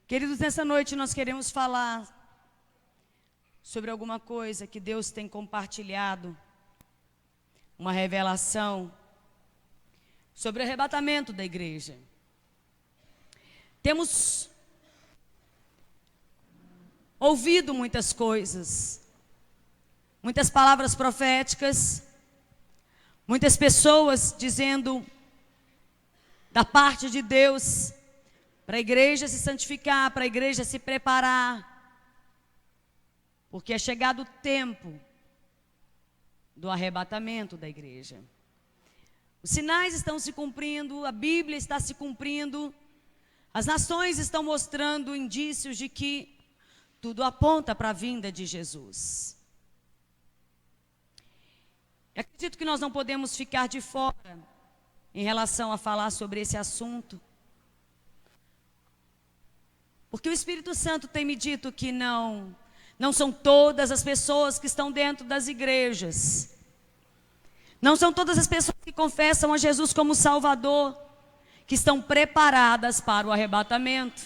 Queridos, nessa noite nós queremos falar sobre alguma coisa que Deus tem compartilhado, uma revelação sobre o arrebatamento da igreja. Temos ouvido muitas coisas, muitas palavras proféticas, muitas pessoas dizendo da parte de Deus para a igreja se santificar, para a igreja se preparar, porque é chegado o tempo do arrebatamento da igreja. Os sinais estão se cumprindo, a Bíblia está se cumprindo, as nações estão mostrando indícios de que tudo aponta para a vinda de Jesus. Eu acredito que nós não podemos ficar de fora em relação a falar sobre esse assunto, porque o Espírito Santo tem me dito que não são todas as pessoas que estão dentro das igrejas, não são todas as pessoas que confessam a Jesus como Salvador, que estão preparadas para o arrebatamento.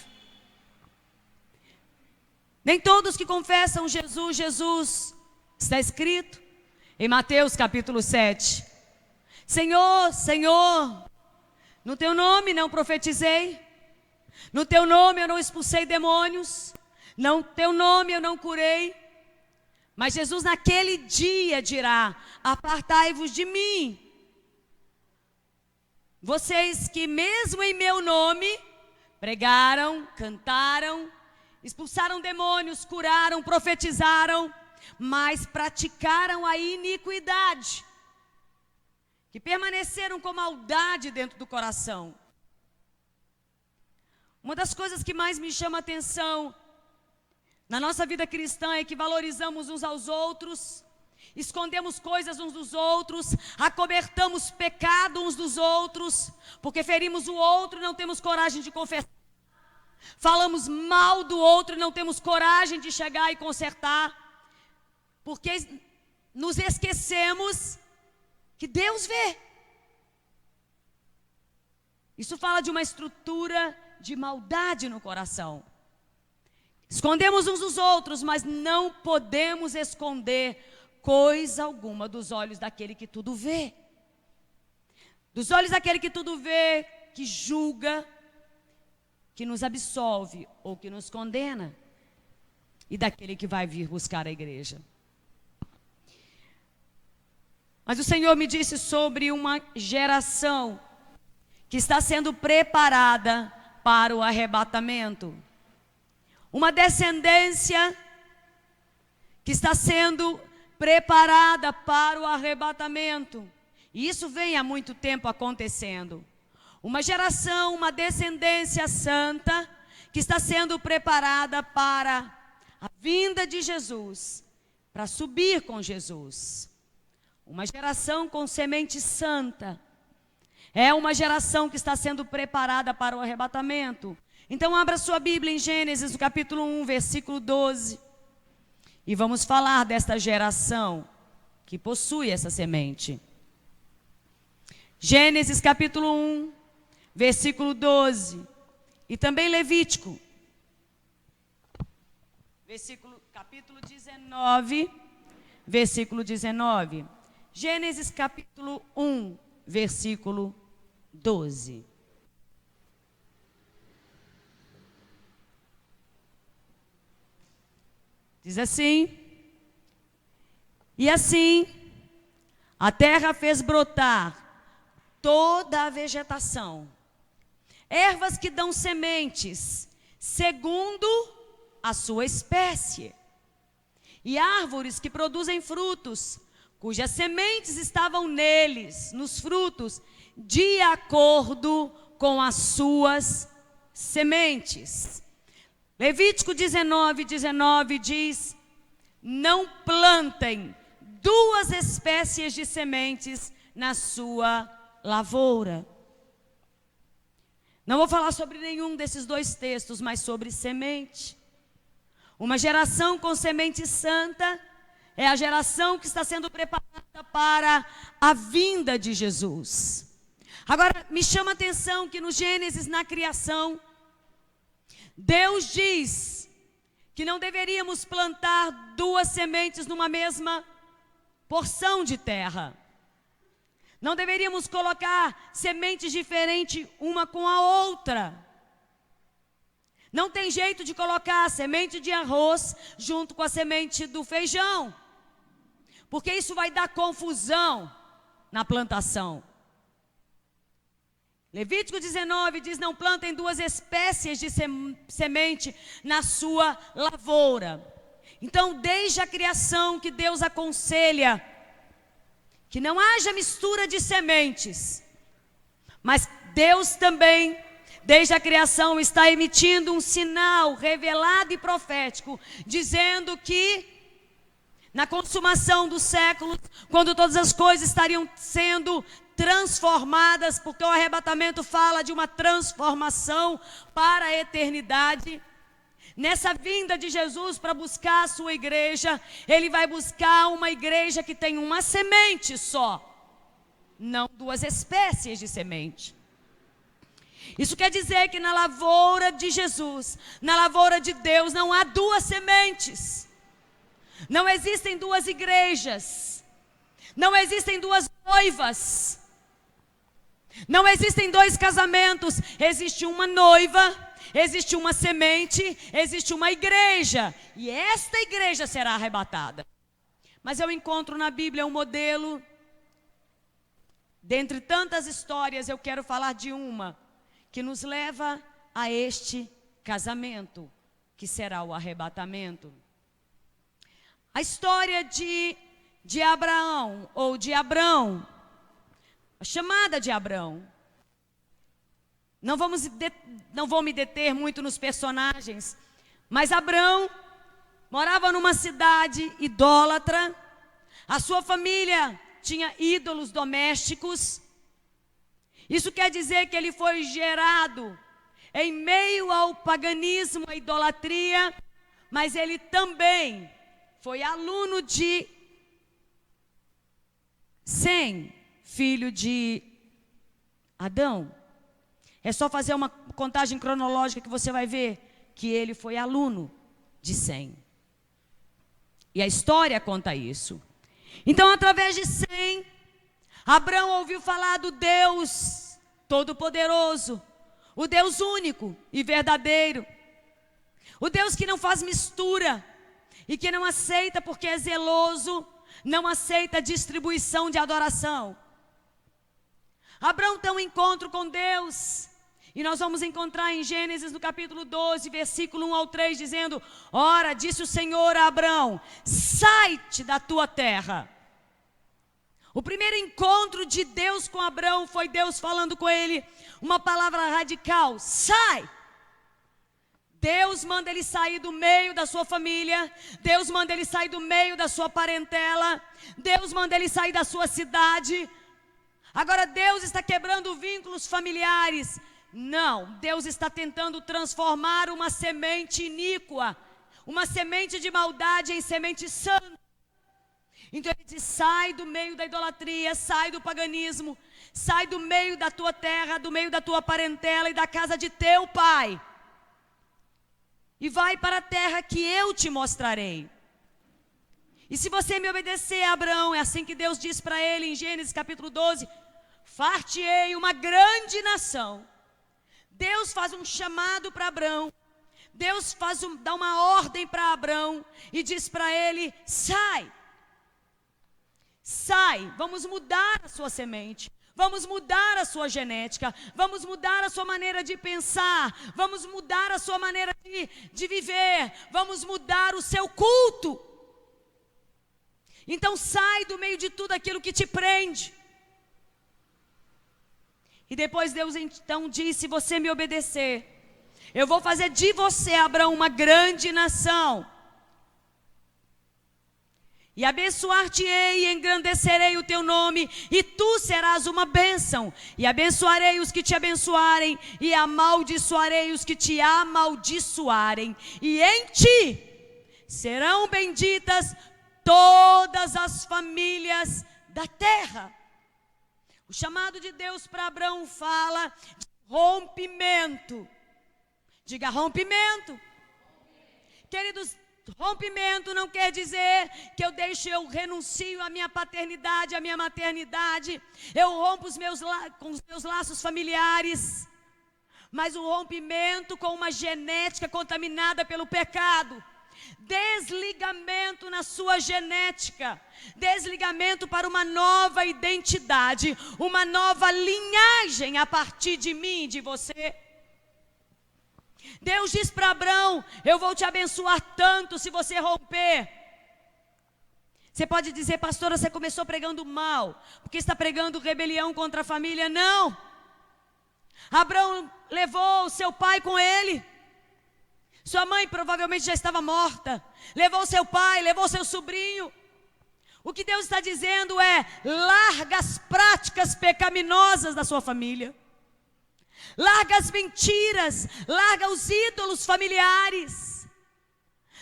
Nem todos que confessam Jesus, está escrito em Mateus capítulo 7. Senhor, Senhor, no teu nome não profetizei, no teu nome eu não expulsei demônios, no teu nome eu não curei. Mas Jesus naquele dia dirá: apartai-vos de mim, vocês que mesmo em meu nome pregaram, cantaram, expulsaram demônios, curaram, profetizaram, mas praticaram a iniquidade, que permaneceram com maldade dentro do coração. Uma das coisas que mais me chama a atenção na nossa vida cristã é que valorizamos uns aos outros, escondemos coisas uns dos outros, acobertamos pecado uns dos outros, porque ferimos o outro e não temos coragem de confessar. Falamos mal do outro e não temos coragem de chegar e consertar, porque nos esquecemos que Deus vê. Isso fala de uma estrutura de maldade no coração. Escondemos uns dos outros, mas não podemos esconder coisa alguma dos olhos daquele que tudo vê. Dos olhos daquele que tudo vê, que julga, que nos absolve ou que nos condena, e daquele que vai vir buscar a igreja. Mas o Senhor me disse sobre uma geração que está sendo preparada para o arrebatamento. Uma descendência que está sendo preparada para o arrebatamento. E isso vem há muito tempo acontecendo. Uma geração, uma descendência santa que está sendo preparada para a vinda de Jesus, para subir com Jesus. Uma geração com semente santa. É uma geração que está sendo preparada para o arrebatamento. Então abra sua Bíblia em Gênesis, no capítulo 1, versículo 12. E vamos falar desta geração que possui essa semente. Gênesis capítulo 1, versículo 12. E também Levítico, capítulo 19, versículo 19. Gênesis capítulo 1, versículo 12. Diz assim: e assim a terra fez brotar toda a vegetação, ervas que dão sementes, segundo a sua espécie, e árvores que produzem frutos, cujas sementes estavam neles, nos frutos, de acordo com as suas sementes. Levítico 19 diz: não plantem duas espécies de sementes na sua lavoura. Não vou falar sobre nenhum desses dois textos, mas sobre semente. Uma geração com semente santa é a geração que está sendo preparada para a vinda de Jesus. Agora, me chama a atenção que no Gênesis, na criação, Deus diz que não deveríamos plantar duas sementes numa mesma porção de terra. Não deveríamos colocar sementes diferentes uma com a outra. Não tem jeito de colocar a semente de arroz junto com a semente do feijão, porque isso vai dar confusão na plantação. Levítico 19 diz: não plantem duas espécies de semente na sua lavoura. Então, desde a criação que Deus aconselha que não haja mistura de sementes. Mas Deus também, desde a criação, está emitindo um sinal revelado e profético, dizendo que na consumação dos séculos, quando todas as coisas estariam sendo transformadas, porque o arrebatamento fala de uma transformação para a eternidade. Nessa vinda de Jesus para buscar a sua igreja, Ele vai buscar uma igreja que tem uma semente só, não duas espécies de semente. Isso quer dizer que na lavoura de Jesus, na lavoura de Deus, não há duas sementes. Não existem duas igrejas. Não existem duas noivas. Não existem dois casamentos. Existe uma noiva, existe uma semente, existe uma igreja. E esta igreja será arrebatada. Mas eu encontro na Bíblia um modelo. Dentre tantas histórias, eu quero falar de uma que nos leva a este casamento, que será o arrebatamento. A história de Abraão, ou de Abrão, a chamada de Abrão. Não vou me deter muito nos personagens, mas Abrão morava numa cidade idólatra, a sua família tinha ídolos domésticos. Isso quer dizer que ele foi gerado em meio ao paganismo, à idolatria, mas ele também foi aluno de Sem, filho de Adão. É só fazer uma contagem cronológica que você vai ver que ele foi aluno de Sem. E a história conta isso. Então, através de Sem, Abrão ouviu falar do Deus Todo-Poderoso, o Deus único e verdadeiro, o Deus que não faz mistura e que não aceita porque é zeloso, não aceita distribuição de adoração. Abrão tem um encontro com Deus, e nós vamos encontrar em Gênesis no capítulo 12, versículo 1 ao 3, dizendo: ora, disse o Senhor a Abrão, sai-te da tua terra. O primeiro encontro de Deus com Abrão foi Deus falando com ele uma palavra radical: sai. Deus manda ele sair do meio da sua família, Deus manda ele sair do meio da sua parentela, Deus manda ele sair da sua cidade. Agora Deus está quebrando vínculos familiares. Não, Deus está tentando transformar uma semente iníqua, uma semente de maldade em semente santa. Então ele diz: sai do meio da idolatria, sai do paganismo, sai do meio da tua terra, do meio da tua parentela e da casa de teu pai, e vai para a terra que eu te mostrarei. E se você me obedecer, Abraão, é assim que Deus diz para ele em Gênesis capítulo 12, far-te-ei uma grande nação. Deus faz um chamado para Abraão, Deus dá uma ordem para Abraão e diz para ele: sai, sai, vamos mudar a sua semente, vamos mudar a sua genética, vamos mudar a sua maneira de pensar, vamos mudar a sua maneira de viver, vamos mudar o seu culto. Então sai do meio de tudo aquilo que te prende. E depois Deus então disse: se você me obedecer, eu vou fazer de você, Abraão, uma grande nação. E abençoar-te-ei e engrandecerei o teu nome, e tu serás uma bênção. E abençoarei os que te abençoarem, e amaldiçoarei os que te amaldiçoarem. E em ti serão benditas todas as famílias da terra. O chamado de Deus para Abraão fala de rompimento, Diga rompimento. Queridos, rompimento não quer dizer que eu renuncio à minha paternidade, à minha maternidade, eu rompo com os meus laços familiares, mas o rompimento com uma genética contaminada pelo pecado, desligamento na sua genética, desligamento para uma nova identidade, uma nova linhagem a partir de mim, de você. Deus diz para Abrão: eu vou te abençoar tanto se você romper. Você pode dizer: pastora, você começou pregando mal, porque está pregando rebelião contra a família. Não. Abrão levou seu pai com ele. Sua mãe provavelmente já estava morta. Levou seu pai, levou seu sobrinho. O que Deus está dizendo é: larga as práticas pecaminosas da sua família. Larga as mentiras, larga os ídolos familiares,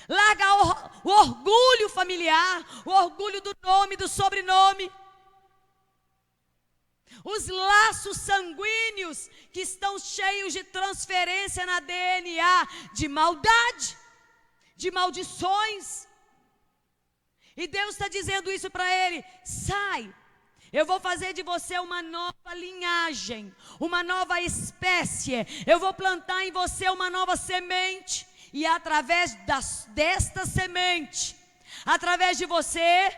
larga o orgulho familiar, o orgulho do nome, do sobrenome, os laços sanguíneos que estão cheios de transferência na DNA, de maldade, de maldições. E Deus está dizendo isso para ele: sai. Eu vou fazer de você uma nova linhagem, uma nova espécie. Eu vou plantar em você uma nova semente. E através desta semente, através de você,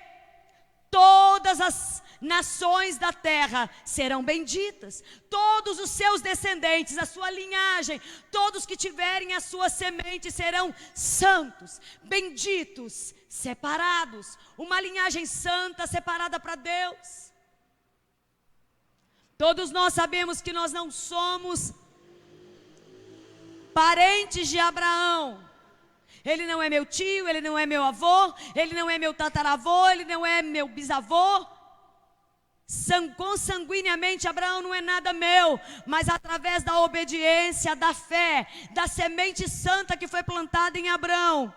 todas as nações da terra serão benditas. Todos os seus descendentes, a sua linhagem, todos que tiverem a sua semente serão santos, benditos, separados. Uma linhagem santa, separada para Deus. Todos nós sabemos que nós não somos parentes de Abraão. Ele não é meu tio, ele não é meu avô, ele não é meu tataravô, ele não é meu bisavô. Consanguineamente Abraão não é nada meu, mas através da obediência, da fé, da semente santa que foi plantada em Abraão,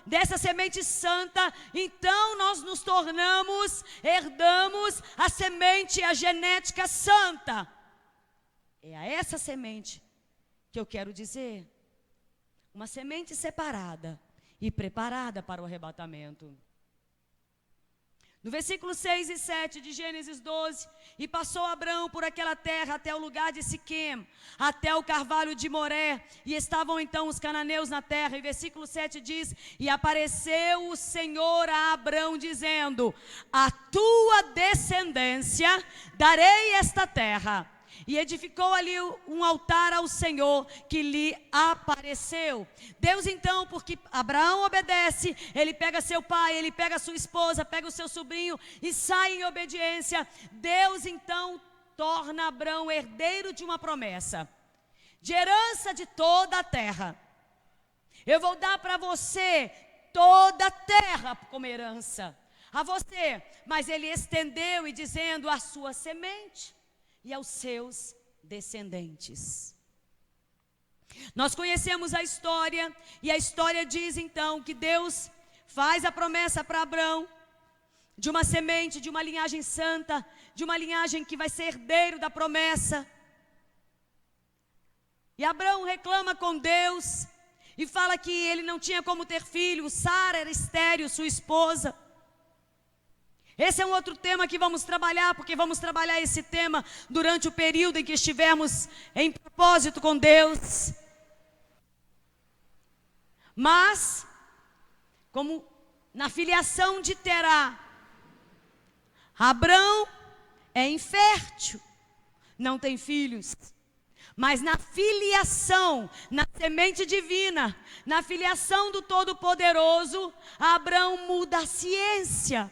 dessa semente santa, então nós nos tornamos, herdamos a semente, a genética santa. É a essa semente que eu quero dizer, uma semente separada e preparada para o arrebatamento. No versículo 6 e 7 de Gênesis 12, e passou Abrão por aquela terra até o lugar de Siquém, até o carvalho de Moré, e estavam então os cananeus na terra. E versículo 7 diz: e apareceu o Senhor a Abrão dizendo: a tua descendência darei esta terra. E edificou ali um altar ao Senhor que lhe apareceu. Deus então, porque Abraão obedece, ele pega seu pai, ele pega sua esposa, pega o seu sobrinho e sai em obediência. Deus então torna Abraão herdeiro de uma promessa, de herança de toda a terra. Eu vou dar para você toda a terra como herança, a você. Mas ele estendeu e dizendo: a sua semente e aos seus descendentes. Nós conhecemos a história, e a história diz então que Deus faz a promessa para Abrão, de uma semente, de uma linhagem santa, de uma linhagem que vai ser herdeiro da promessa. E Abrão reclama com Deus, e fala que ele não tinha como ter filho, Sara era estéril, sua esposa. Esse é um outro tema que vamos trabalhar, porque vamos trabalhar esse tema durante o período em que estivermos em propósito com Deus. Mas, como na filiação de Terá, Abrão é infértil, não tem filhos. Mas na filiação, na semente divina, na filiação do Todo-Poderoso, Abrão muda a ciência.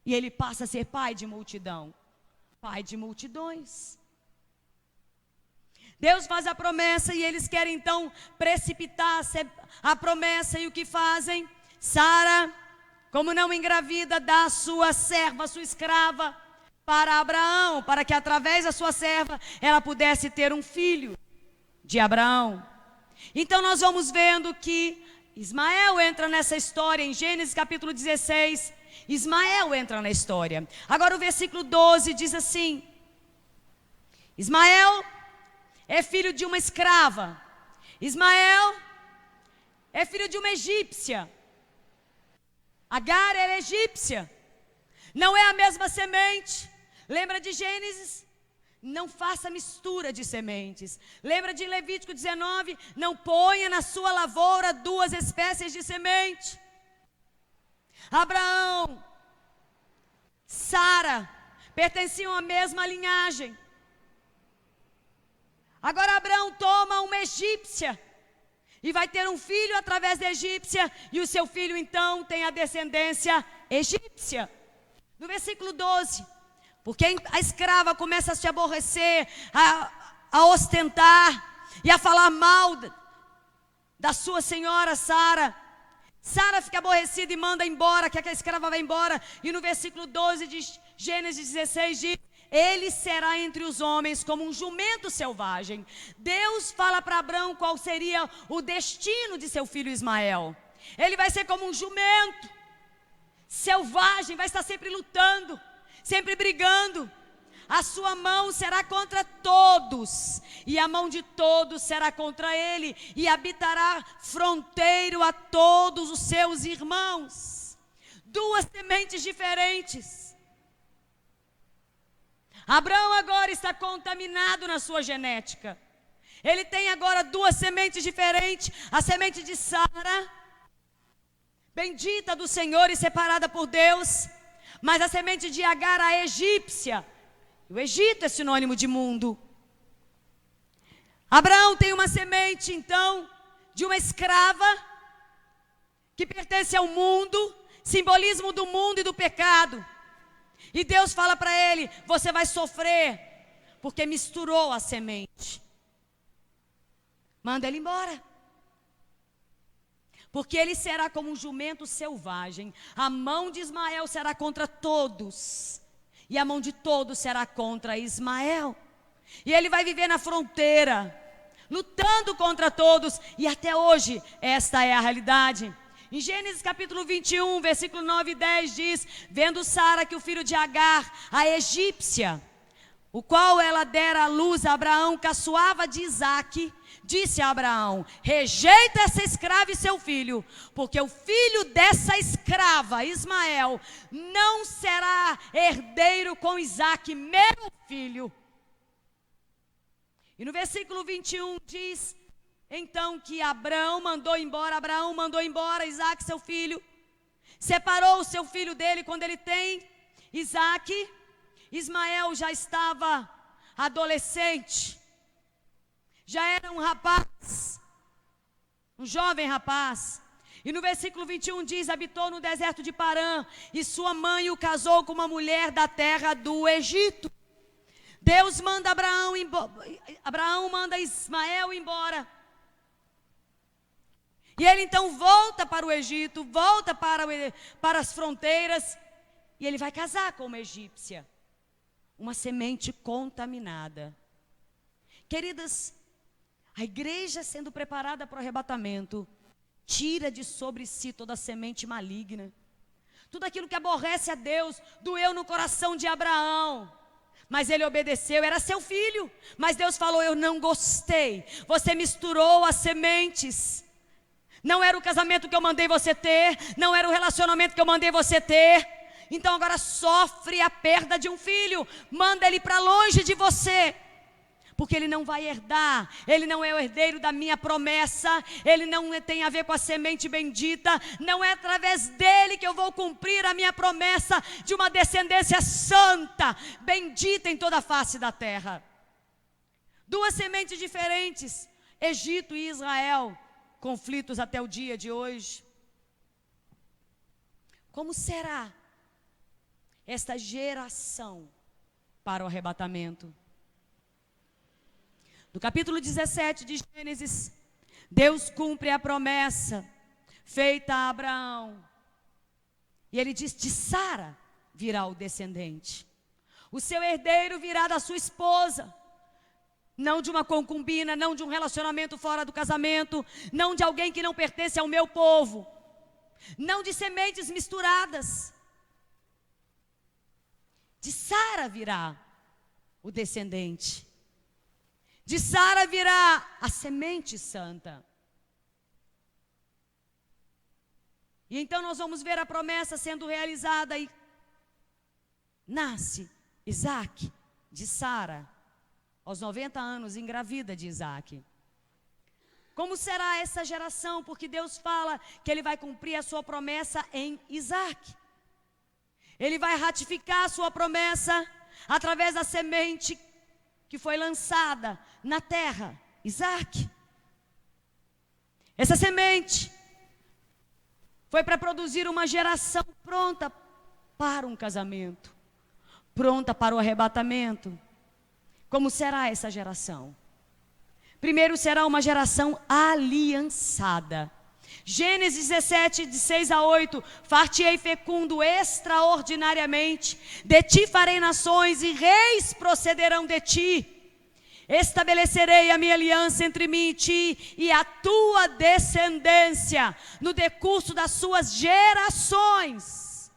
E ele passa a ser pai de multidão, pai de multidões. Deus faz a promessa e eles querem então precipitar a promessa. E o que fazem? Sara, como não engravida, dá a sua serva, a sua escrava, para Abraão, para que através da sua serva ela pudesse ter um filho de Abraão. Então nós vamos vendo que Ismael entra nessa história em Gênesis capítulo 16. Ismael entra na história. Agora o versículo 12 diz assim: Ismael é filho de uma escrava. Ismael é filho de uma egípcia. Agar era egípcia. Não é a mesma semente. Lembra de Gênesis? Não faça mistura de sementes. Lembra de Levítico 19? Não ponha na sua lavoura duas espécies de semente. Abraão, Sara pertenciam à mesma linhagem. Agora Abraão toma uma egípcia e vai ter um filho através da egípcia, e o seu filho então tem a descendência egípcia. No versículo 12, porque a escrava começa a se aborrecer, a ostentar e a falar mal da sua senhora Sara. Sara fica aborrecida e manda embora, quer que a escrava vá embora. E no versículo 12 de Gênesis 16 diz: ele será entre os homens como um jumento selvagem. Deus fala para Abraão qual seria o destino de seu filho Ismael. Ele vai ser como um jumento selvagem, vai estar sempre lutando, sempre brigando. A sua mão será contra todos, e a mão de todos será contra ele, e habitará fronteiro a todos os seus irmãos. Duas sementes diferentes. Abraão agora está contaminado na sua genética. Ele tem agora duas sementes diferentes. A semente de Sara, bendita do Senhor e separada por Deus. Mas a semente de Agar, a egípcia. O Egito é sinônimo de mundo. Abraão tem uma semente, então, de uma escrava, que pertence ao mundo, simbolismo do mundo e do pecado. E Deus fala para ele: você vai sofrer, porque misturou a semente. Manda ele embora. Porque ele será como um jumento selvagem. A mão de Ismael será contra todos, e a mão de todos será contra Ismael. E ele vai viver na fronteira, lutando contra todos. E até hoje, esta é a realidade. Em Gênesis capítulo 21, versículo 9 e 10 diz: vendo Sara que o filho de Agar, a egípcia, o qual ela dera à luz a Abraão, caçoava de Isaque, disse a Abraão: rejeita essa escrava e seu filho, porque o filho dessa escrava, Ismael, não será herdeiro com Isaque, meu filho. E no versículo 21 diz então que Abraão mandou embora Isaque, seu filho, separou o seu filho dele. Quando ele tem Isaque, Ismael já estava adolescente, já era um rapaz, um jovem rapaz. E no versículo 21 diz: habitou no deserto de Parã, e sua mãe o casou com uma mulher da terra do Egito. Deus manda Abraão manda Ismael embora. E ele então volta para o Egito, volta para as fronteiras, e ele vai casar com uma egípcia, uma semente contaminada. Queridas, a igreja sendo preparada para o arrebatamento, tira de sobre si toda a semente maligna. Tudo aquilo que aborrece a Deus, doeu no coração de Abraão. Mas ele obedeceu, era seu filho. Mas Deus falou: eu não gostei. Você misturou as sementes. Não era o casamento que eu mandei você ter, não era o relacionamento que eu mandei você ter. Então agora sofre a perda de um filho. Manda ele para longe de você, porque ele não vai herdar. Ele não é o herdeiro da minha promessa. Ele não tem a ver com a semente bendita. Não é através dele que eu vou cumprir a minha promessa de uma descendência santa, bendita em toda a face da terra. Duas sementes diferentes, Egito e Israel, conflitos até o dia de hoje. Como será esta geração para o arrebatamento? No capítulo 17 de Gênesis, Deus cumpre a promessa feita a Abraão. E ele diz: de Sara virá o descendente. O seu herdeiro virá da sua esposa. Não de uma concubina, não de um relacionamento fora do casamento, não de alguém que não pertence ao meu povo, não de sementes misturadas. De Sara virá o descendente. De Sara virá a semente santa. E então nós vamos ver a promessa sendo realizada e nasce Isaac de Sara, aos 90 anos, engravida de Isaac. Como será essa geração? Porque Deus fala que Ele vai cumprir a sua promessa em Isaac. Ele vai ratificar a sua promessa através da semente que foi lançada na terra, Isaac. Essa semente foi para produzir uma geração pronta para um casamento, pronta para o arrebatamento. Como será essa geração? Primeiro será uma geração aliançada. Gênesis 17, de 6 a 8, far-te-ei fecundo extraordinariamente, de ti farei nações e reis procederão de ti. Estabelecerei a minha aliança entre mim e ti e a tua descendência no decurso das suas gerações.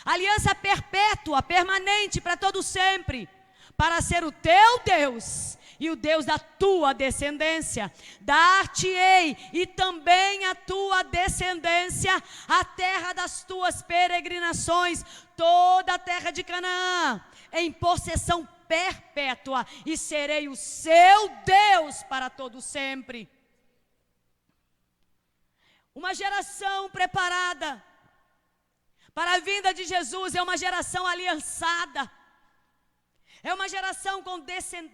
Aliança perpétua, permanente para todo sempre, para ser o teu Deus e o Deus da tua descendência. Dar-te-ei e também a tua descendência a terra das tuas peregrinações, toda a terra de Canaã, em possessão perpétua, e serei o seu Deus para todo sempre. Uma geração preparada para a vinda de Jesus é uma geração aliançada. É uma geração com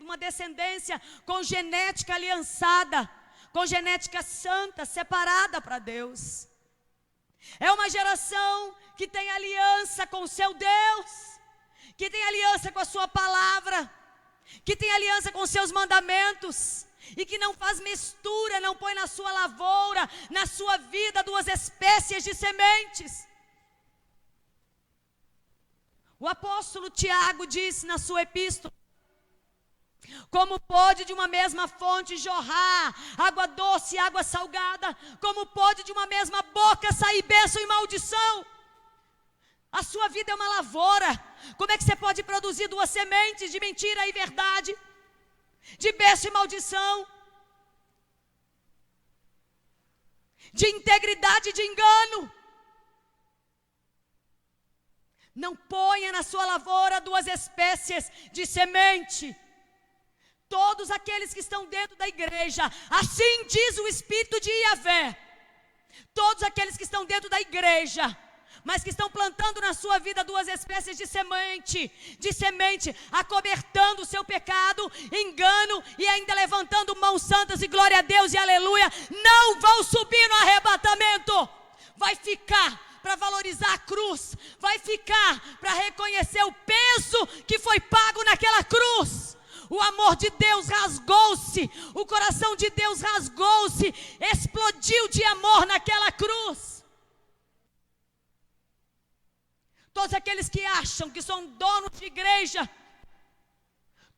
uma descendência com genética aliançada, com genética santa, separada para Deus. É uma geração que tem aliança com o seu Deus, que tem aliança com a sua palavra, que tem aliança com os seus mandamentos, e que não faz mistura, não põe na sua lavoura, na sua vida, duas espécies de sementes. O apóstolo Tiago disse na sua epístola: como pode de uma mesma fonte jorrar água doce e água salgada? Como pode de uma mesma boca sair bênção e maldição? A sua vida é uma lavoura. Como é que você pode produzir duas sementes de mentira e verdade? De bênção e maldição? De integridade e de engano? Não ponha na sua lavoura duas espécies de semente. Todos aqueles que estão dentro da igreja, assim diz o Espírito de Yahvé, todos aqueles que estão dentro da igreja, mas que estão plantando na sua vida duas espécies de semente, acobertando o seu pecado, engano e ainda levantando mãos santas e glória a Deus e aleluia, não vão subir no arrebatamento. Vai ficar para valorizar a cruz, vai ficar para reconhecer o peso que foi pago naquela cruz. O amor de Deus rasgou-se, o coração de Deus rasgou-se, explodiu de amor naquela cruz. Todos aqueles que acham que são donos de igreja,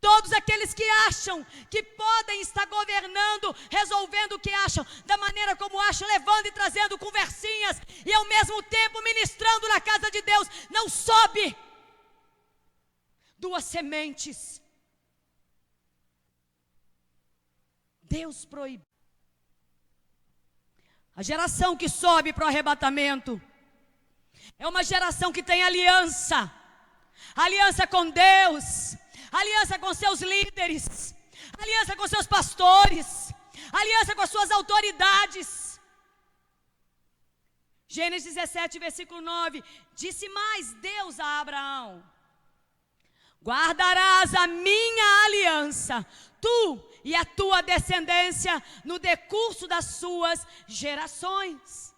todos aqueles que acham que podem estar governando, resolvendo o que acham, da maneira como acham, levando e trazendo conversinhas, e ao mesmo tempo ministrando na casa de Deus, não sobe. Duas sementes. Deus proíbe. A geração que sobe para o arrebatamento é uma geração que tem aliança. Aliança com Deus, aliança com seus líderes, aliança com seus pastores, aliança com as suas autoridades. Gênesis 17, versículo 9, disse mais Deus a Abraão: guardarás a minha aliança, tu e a tua descendência, no decurso das suas gerações.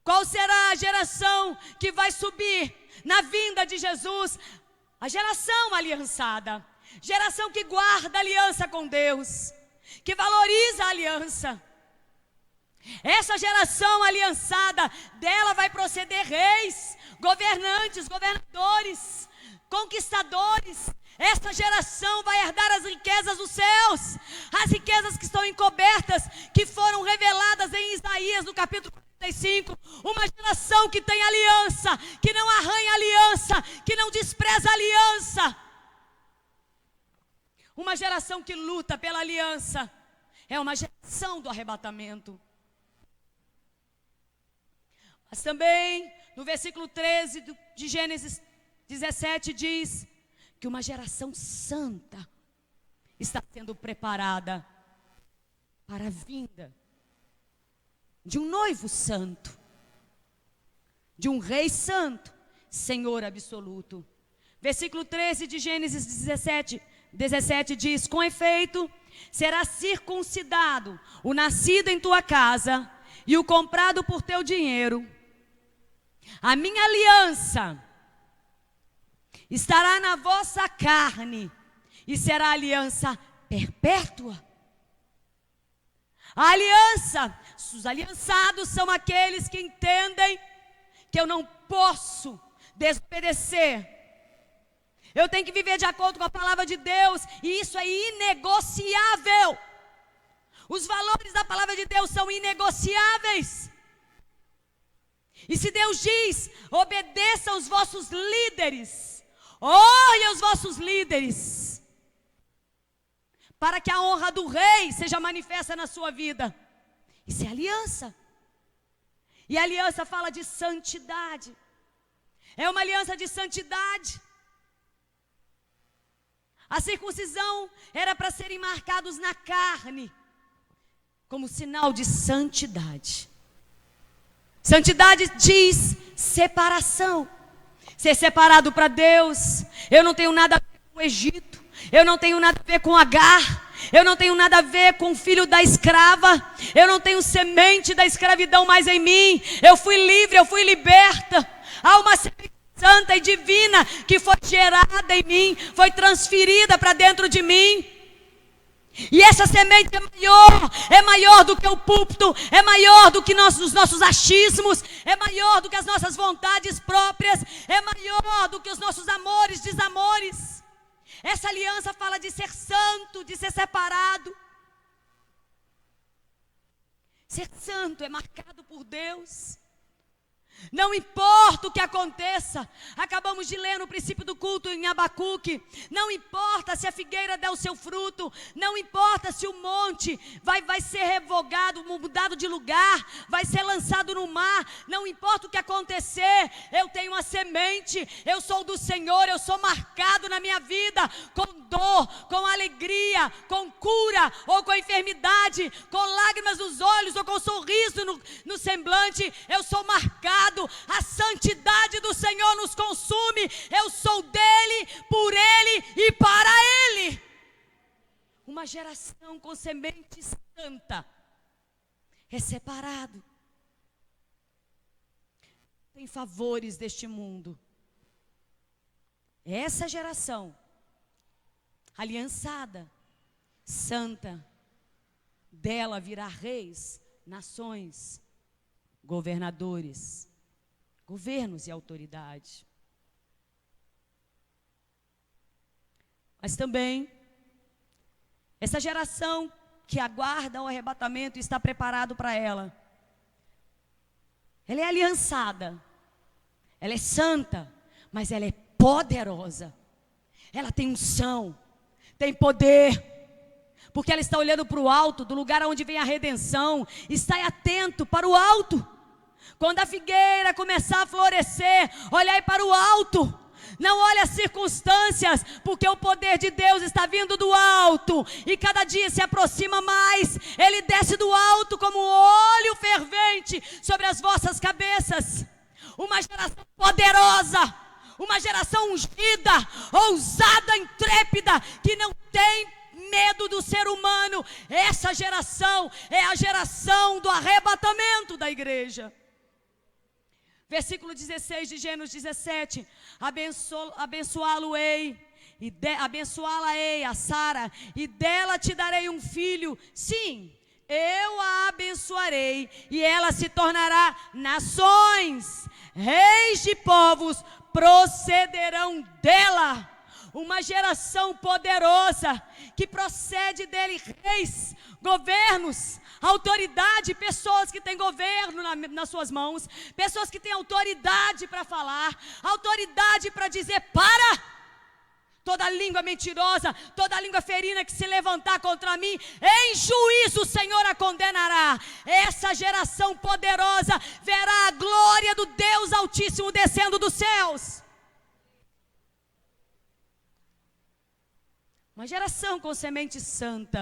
Qual será a geração que vai subir na vinda de Jesus? A geração aliançada, geração que guarda aliança com Deus, que valoriza a aliança. Essa geração aliançada, dela vai proceder reis, governantes, governadores, conquistadores. Essa geração vai herdar as riquezas dos céus, as riquezas que estão encobertas, que foram reveladas em Isaías no capítulo 45, uma geração que tem aliança, que não arranha aliança, que não despreza aliança. uma geração que luta pela aliança, é uma geração do arrebatamento. Mas também, no versículo 13 de Gênesis 17, diz que uma geração santa está sendo preparada para a vinda de um noivo santo, de um rei santo, Senhor absoluto. Versículo 13 de Gênesis 17 diz: com efeito, será circuncidado o nascido em tua casa e o comprado por teu dinheiro. A minha aliança estará na vossa carne e será aliança perpétua. A aliança, os aliançados são aqueles que entendem que eu não posso desobedecer. Eu tenho que viver de acordo com a palavra de Deus, e isso é inegociável. Os valores da palavra de Deus são inegociáveis. E se Deus diz: obedeça aos vossos líderes, honre aos vossos líderes, para que a honra do rei seja manifesta na sua vida. Isso é aliança. E a aliança fala de santidade. É uma aliança de santidade. A circuncisão era para serem marcados na carne, como sinal de santidade. Santidade diz separação. Ser separado para Deus. Eu não tenho nada a ver com o Egito. Eu não tenho nada a ver com Agar. Eu não tenho nada a ver com o filho da escrava. Eu não tenho semente da escravidão mais em mim. Eu fui livre, eu fui liberta. Há uma semente santa e divina que foi gerada em mim, foi transferida para dentro de mim. E essa semente é maior do que o púlpito, é maior do que os nossos achismos, é maior do que as nossas vontades próprias, é maior do que os nossos amores, desamores. Essa aliança fala de ser santo, de ser separado. Ser santo é marcado por Deus. Não importa o que aconteça. Acabamos de ler no princípio do culto em Abacuque. Não importa se a figueira der o seu fruto. Não importa se o monte vai ser revogado, mudado de lugar, vai ser lançado no mar. Não importa o que acontecer. Eu tenho uma semente. Eu sou do Senhor. Eu sou marcado na minha vida com dor, com alegria, com cura ou com enfermidade, com lágrimas nos olhos ou com sorriso no semblante. Eu sou marcado. A santidade do Senhor nos consume. Eu sou dele, por ele e para ele. Uma geração com semente santa é separado. Tem favores deste mundo. Essa geração aliançada, santa, dela virá reis, nações, governadores, governos e autoridade. Mas também, essa geração que aguarda o arrebatamento e está preparado para ela é aliançada, ela é santa, mas ela é poderosa. Ela tem unção, tem poder, porque ela está olhando para o alto, do lugar onde vem a redenção. Está atento para o alto. Quando a figueira começar a florescer, olhai para o alto. Não olhe as circunstâncias, porque o poder de Deus está vindo do alto. E cada dia se aproxima mais. Ele desce do alto como óleo fervente sobre as vossas cabeças. Uma geração poderosa, uma geração ungida, ousada, intrépida, que não tem medo do ser humano. Essa geração é a geração do arrebatamento da igreja. Versículo 16 de Gênesis 17: abençoá-lo-ei, abençoá-la-ei a Sara, e dela te darei um filho. Sim, eu a abençoarei, e ela se tornará nações, reis de povos procederão dela. Uma geração poderosa, que procede dele reis, governos, autoridade, pessoas que têm governo nas suas mãos, pessoas que têm autoridade para falar, autoridade para dizer: para, toda língua mentirosa, toda língua ferina que se levantar contra mim, em juízo o Senhor a condenará. Essa geração poderosa verá a glória do Deus Altíssimo descendo dos céus. Uma geração com semente santa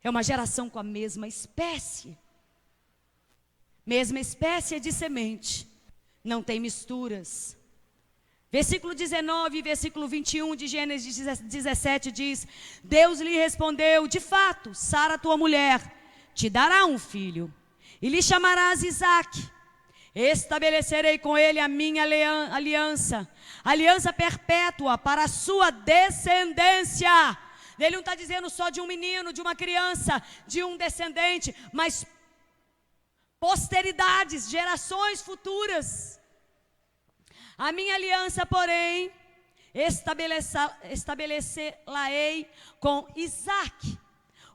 é uma geração com a mesma espécie de semente, não tem misturas. Versículo 19 e versículo 21 de Gênesis 17 diz: Deus lhe respondeu: de fato, Sara, tua mulher, te dará um filho, e lhe chamarás Isaque. Estabelecerei com ele a minha aliança perpétua para a sua descendência. Ele não está dizendo só de um menino, de uma criança, de um descendente, mas posteridades, gerações futuras. A minha aliança, porém, estabelecer-la-ei com Isaque,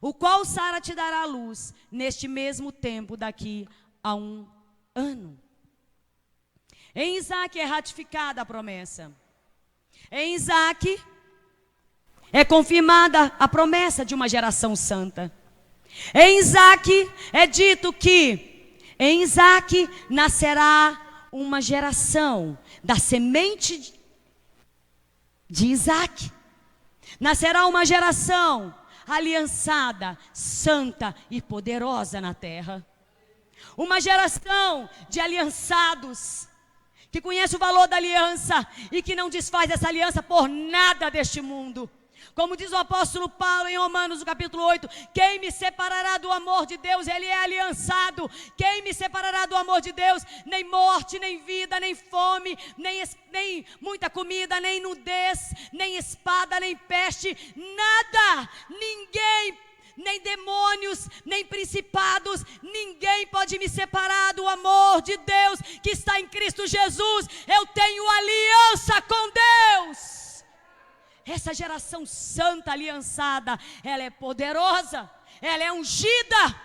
o qual Sara te dará à luz neste mesmo tempo daqui a 1 ano. Em Isaque é ratificada a promessa. Em Isaque é confirmada a promessa de uma geração santa. Em Isaque é dito que em Isaque nascerá uma geração da semente de Isaque. Nascerá uma geração aliançada, santa e poderosa na terra. Uma geração de aliançados, que conhece o valor da aliança e que não desfaz essa aliança por nada deste mundo. Como diz o apóstolo Paulo em Romanos, no capítulo 8, quem me separará do amor de Deus? Ele é aliançado. Quem me separará do amor de Deus? Nem morte, nem vida, nem fome, nem muita comida, nem nudez, nem espada, nem peste, nada, ninguém, nem demônios, nem principados, ninguém pode me separar do amor de Deus que está em Cristo Jesus. Eu tenho aliança com Deus. Essa geração santa aliançada, ela é poderosa, ela é ungida,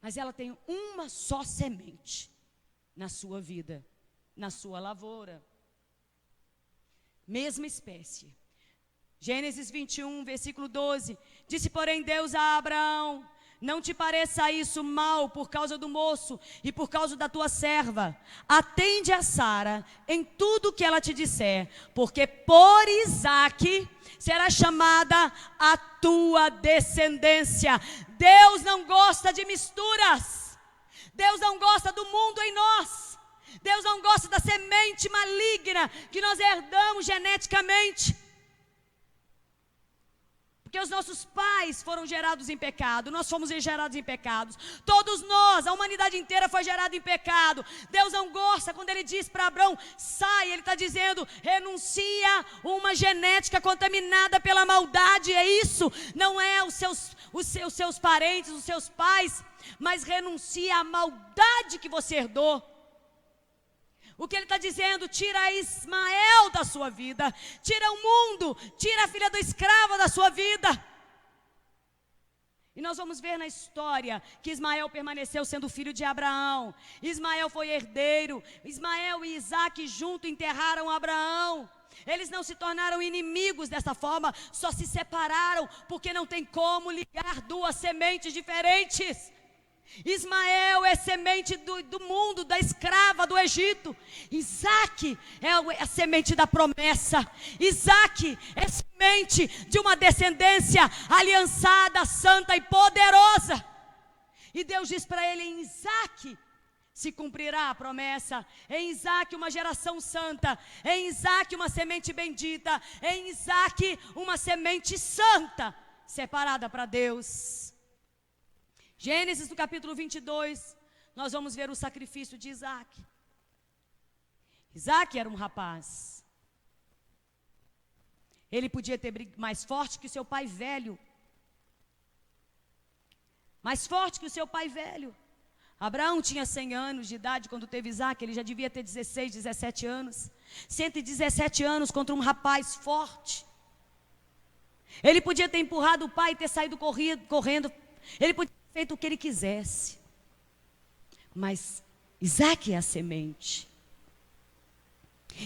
mas ela tem uma só semente na sua vida, na sua lavoura, mesma espécie. Gênesis 21, versículo 12, disse porém Deus a Abraão: não te pareça isso mal por causa do moço e por causa da tua serva. Atende a Sara em tudo que ela te disser, porque por Isaque será chamada a tua descendência. Deus não gosta de misturas. Deus não gosta do mundo em nós. Deus não gosta da semente maligna que nós herdamos geneticamente. Porque os nossos pais foram gerados em pecado, nós fomos gerados em pecados, todos nós, a humanidade inteira foi gerada em pecado. Deus não gosta quando Ele diz para Abraão: sai, Ele está dizendo: renuncia uma genética contaminada pela maldade. É isso, não é os seus parentes, os seus pais, mas renuncia à maldade que você herdou. O que Ele está dizendo: tira Ismael da sua vida, tira o mundo, tira a filha do escravo da sua vida. E nós vamos ver na história que Ismael permaneceu sendo filho de Abraão. Ismael foi herdeiro. Ismael e Isaque juntos enterraram Abraão. Eles não se tornaram inimigos dessa forma, só se separaram, porque não tem como ligar duas sementes diferentes. Ismael é semente do mundo, da escrava do Egito. Isaque é a semente da promessa. Isaque é semente de uma descendência aliançada, santa e poderosa. E Deus diz para ele: em Isaque se cumprirá a promessa. Em Isaque uma geração santa. Em Isaque uma semente bendita. Em Isaque uma semente santa, separada para Deus. Gênesis no capítulo 22, nós vamos ver o sacrifício de Isaque. Isaque era um rapaz. Ele podia ter mais forte que o seu pai velho. Mais forte que o seu pai velho. Abraão tinha 100 anos de idade quando teve Isaque, ele já devia ter 16, 17 anos. 117 anos contra um rapaz forte. Ele podia ter empurrado o pai e ter saído correndo. Ele podia ter feito o que ele quisesse. Mas Isaque é a semente.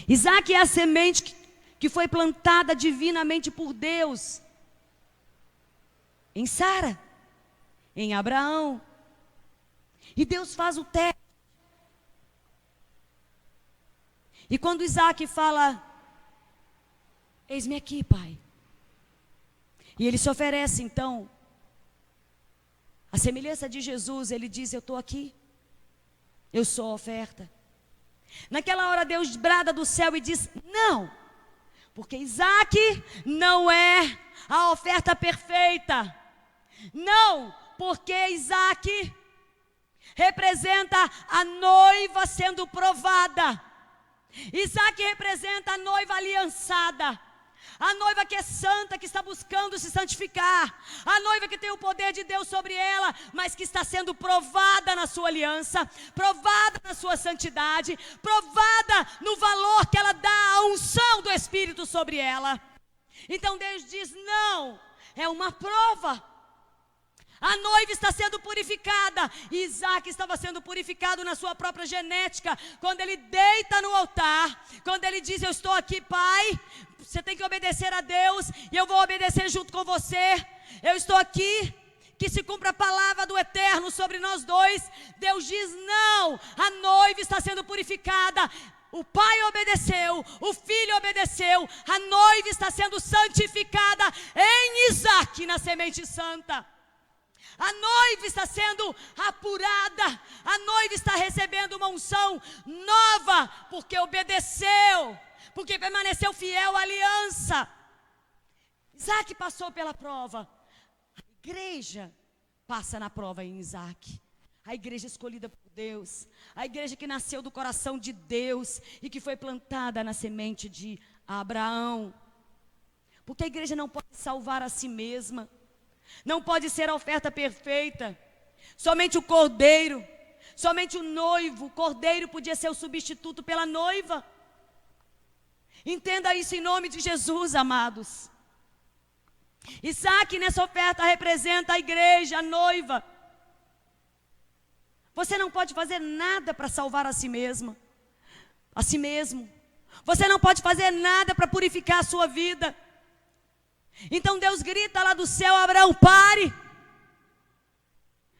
Isaac é a semente que foi plantada divinamente por Deus em Sara, em Abraão. E Deus faz o teste. E quando Isaac fala, eis-me aqui, pai. E ele se oferece então, a semelhança de Jesus, ele diz, eu estou aqui. Eu sou a oferta. Naquela hora Deus brada do céu e diz, não. Porque Isaac não é a oferta perfeita. Não, porque Isaac representa a noiva sendo provada. Isaac representa a noiva aliançada. A noiva que é santa, que está buscando se santificar. A noiva que tem o poder de Deus sobre ela, mas que está sendo provada na sua aliança, provada na sua santidade, provada no valor que ela dá à unção do Espírito sobre ela. Então Deus diz, não, é uma prova. A noiva está sendo purificada. E Isaac estava sendo purificado na sua própria genética. Quando ele deita no altar, quando ele diz, eu estou aqui, pai, você tem que obedecer a Deus, e eu vou obedecer junto com você. Eu estou aqui, que se cumpra a palavra do Eterno sobre nós dois. Deus diz, não, a noiva está sendo purificada. O pai obedeceu, o filho obedeceu, a noiva está sendo santificada em Isaac, na semente santa. A noiva está sendo apurada, a noiva está recebendo uma unção nova, porque obedeceu, porque permaneceu fiel à aliança. Isaac passou pela prova, a igreja passa na prova em Isaac. A igreja escolhida por Deus, a igreja que nasceu do coração de Deus e que foi plantada na semente de Abraão. Porque a igreja não pode salvar a si mesma. Não pode ser a oferta perfeita. Somente o cordeiro, somente o noivo, o cordeiro podia ser o substituto pela noiva. Entenda isso em nome de Jesus, amados. Isaac nessa oferta representa a igreja, a noiva. Você não pode fazer nada para salvar a si mesma, a si mesmo. Você não pode fazer nada para purificar a sua vida. Então Deus grita lá do céu, Abraão, pare.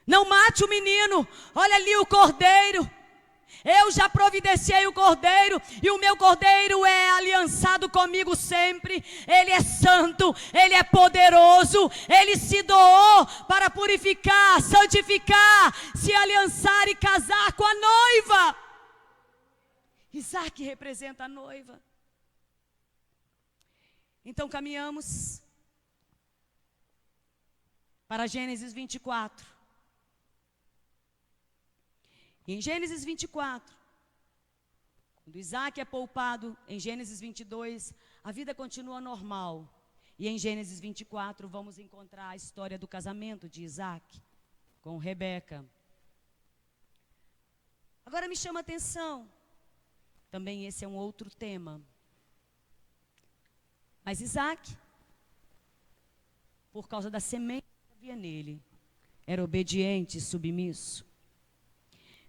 Não mate o menino, olha ali o cordeiro. Eu já providenciei o cordeiro, e o meu cordeiro é aliançado comigo sempre. Ele é santo, ele é poderoso, ele se doou para purificar, santificar, se aliançar e casar com a noiva. Isaac representa a noiva. Então caminhamos para Gênesis 24. E em Gênesis 24, quando Isaac é poupado, em Gênesis 22, a vida continua normal. E em Gênesis 24 vamos encontrar a história do casamento de Isaac com Rebeca. Agora me chama a atenção, também esse é um outro tema. Mas Isaac, por causa da semente que havia nele, era obediente e submisso.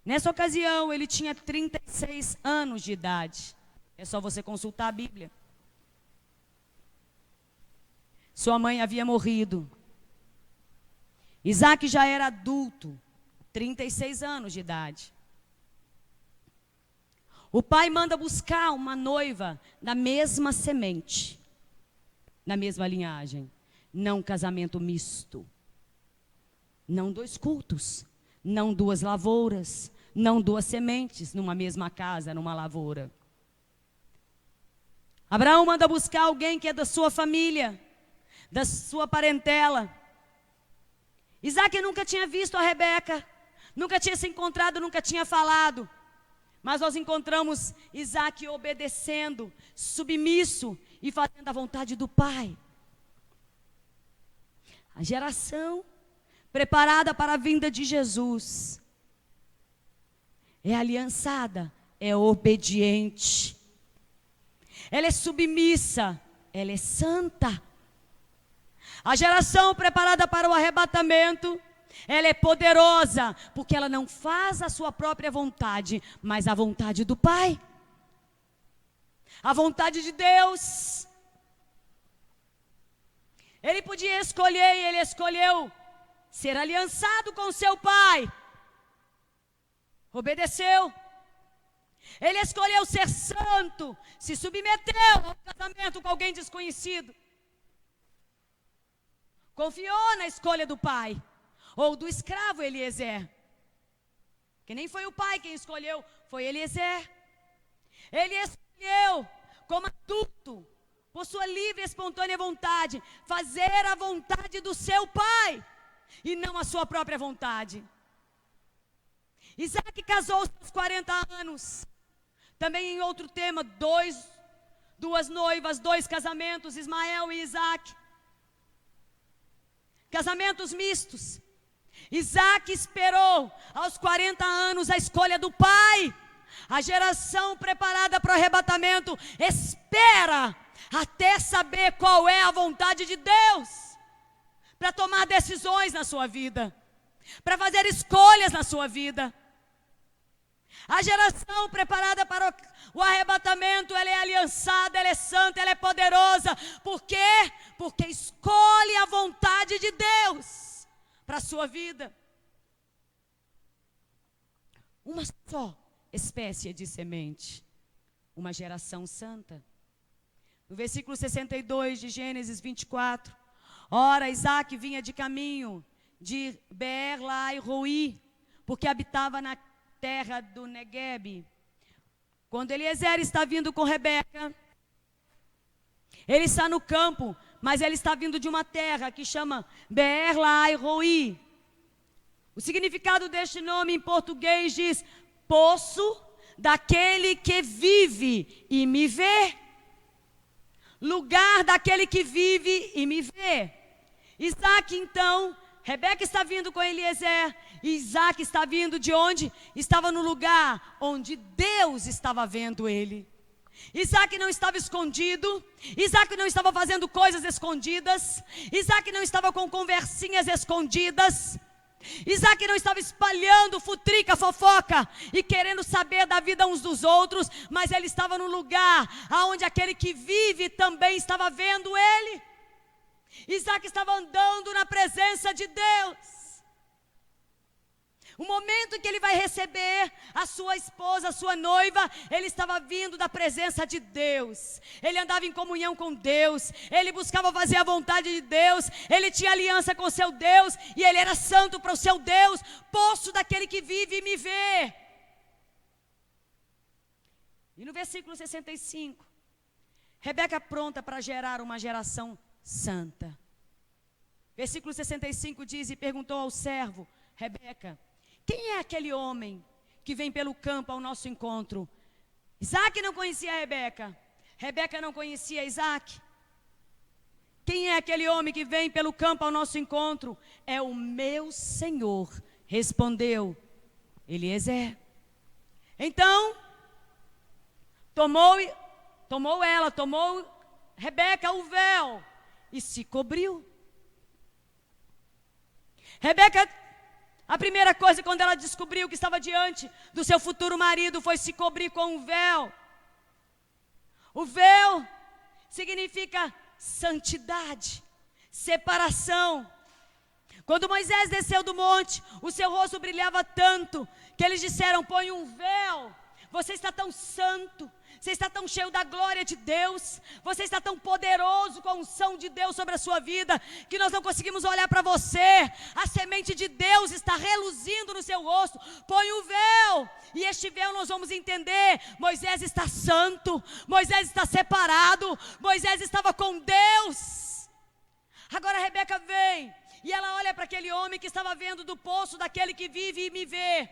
Nessa ocasião, ele tinha 36 anos de idade. É só você consultar a Bíblia. Sua mãe havia morrido. Isaac já era adulto, 36 anos de idade. O pai manda buscar uma noiva da mesma semente, na mesma linhagem. Não casamento misto. Não dois cultos. Não duas lavouras, não duas sementes numa mesma casa, numa lavoura. Abraão manda buscar alguém que é da sua família, da sua parentela. Isaac nunca tinha visto a Rebeca, nunca tinha se encontrado, nunca tinha falado. Mas nós encontramos Isaac obedecendo, submisso e fazendo a vontade do pai. A geração preparada para a vinda de Jesus é aliançada, é obediente, ela é submissa, ela é santa. A geração preparada para o arrebatamento, ela é poderosa, porque ela não faz a sua própria vontade, mas a vontade do Pai. a vontade de Deus. Ele podia escolher e ele escolheu ser aliançado com seu pai. Obedeceu. Ele escolheu ser santo, se submeteu ao casamento com alguém desconhecido. Confiou na escolha do pai, ou do escravo Eliezer. Que nem foi o pai quem escolheu, foi Eliezer. Ele escolheu, como adulto, por sua livre e espontânea vontade, fazer a vontade do seu pai, e não a sua própria vontade. Isaac casou-se aos 40 anos. Também em outro tema, duas noivas, 2 casamentos, Ismael e Isaac. Casamentos mistos. Isaac esperou aos 40 anos a escolha do pai. A geração preparada para o arrebatamento espera até saber qual é a vontade de Deus, para tomar decisões na sua vida, para fazer escolhas na sua vida. A geração preparada para o arrebatamento, ela é aliançada, ela é santa, ela é poderosa. Por quê? Porque escolhe a vontade de Deus para a sua vida. Uma só espécie de semente, uma geração santa. No versículo 62 de Gênesis 24, ora, Isaac vinha de caminho de Beer-Lai-Roi, porque habitava na terra do Neguebe. Quando Eliezer está vindo com Rebeca, ele está no campo, mas ele está vindo de uma terra que chama Beer-Lai-Roi. O significado deste nome em português diz: poço daquele que vive e me vê. Lugar daquele que vive e me vê. Isaac, então, Rebeca está vindo com Eliezer, e Isaac está vindo de onde? Estava no lugar onde Deus estava vendo ele. Isaac não estava escondido, Isaac não estava fazendo coisas escondidas, Isaac não estava com conversinhas escondidas, Isaac não estava espalhando futrica, fofoca e querendo saber da vida uns dos outros, mas ele estava no lugar onde aquele que vive também estava vendo ele. Isaac estava andando na presença de Deus. O momento em que ele vai receber a sua esposa, a sua noiva, ele estava vindo da presença de Deus. Ele andava em comunhão com Deus, ele buscava fazer a vontade de Deus, ele tinha aliança com o seu Deus, e ele era santo para o seu Deus, poço daquele que vive e me vê. E no versículo 65, Rebeca pronta para gerar uma geração santa. Versículo 65 diz: e perguntou ao servo, Rebeca, quem é aquele homem que vem pelo campo ao nosso encontro? Isaac não conhecia Rebeca, Rebeca não conhecia Isaac. Quem é aquele homem que vem pelo campo ao nosso encontro? É o meu Senhor, respondeu Eliezer. Então, tomou Rebeca o véu e se cobriu. Rebeca, a primeira coisa quando ela descobriu que estava diante do seu futuro marido foi se cobrir com um véu. O véu significa santidade, separação. Quando Moisés desceu do monte, o seu rosto brilhava tanto que eles disseram: põe um véu, você está tão santo, você está tão cheio da glória de Deus, você está tão poderoso com a unção de Deus sobre a sua vida, que nós não conseguimos olhar para você. A semente de Deus está reluzindo no seu rosto. Põe o véu, e este véu nós vamos entender: Moisés está santo, Moisés está separado, Moisés estava com Deus. Agora Rebeca vem, e ela olha para aquele homem que estava vendo do poço daquele que vive e me vê.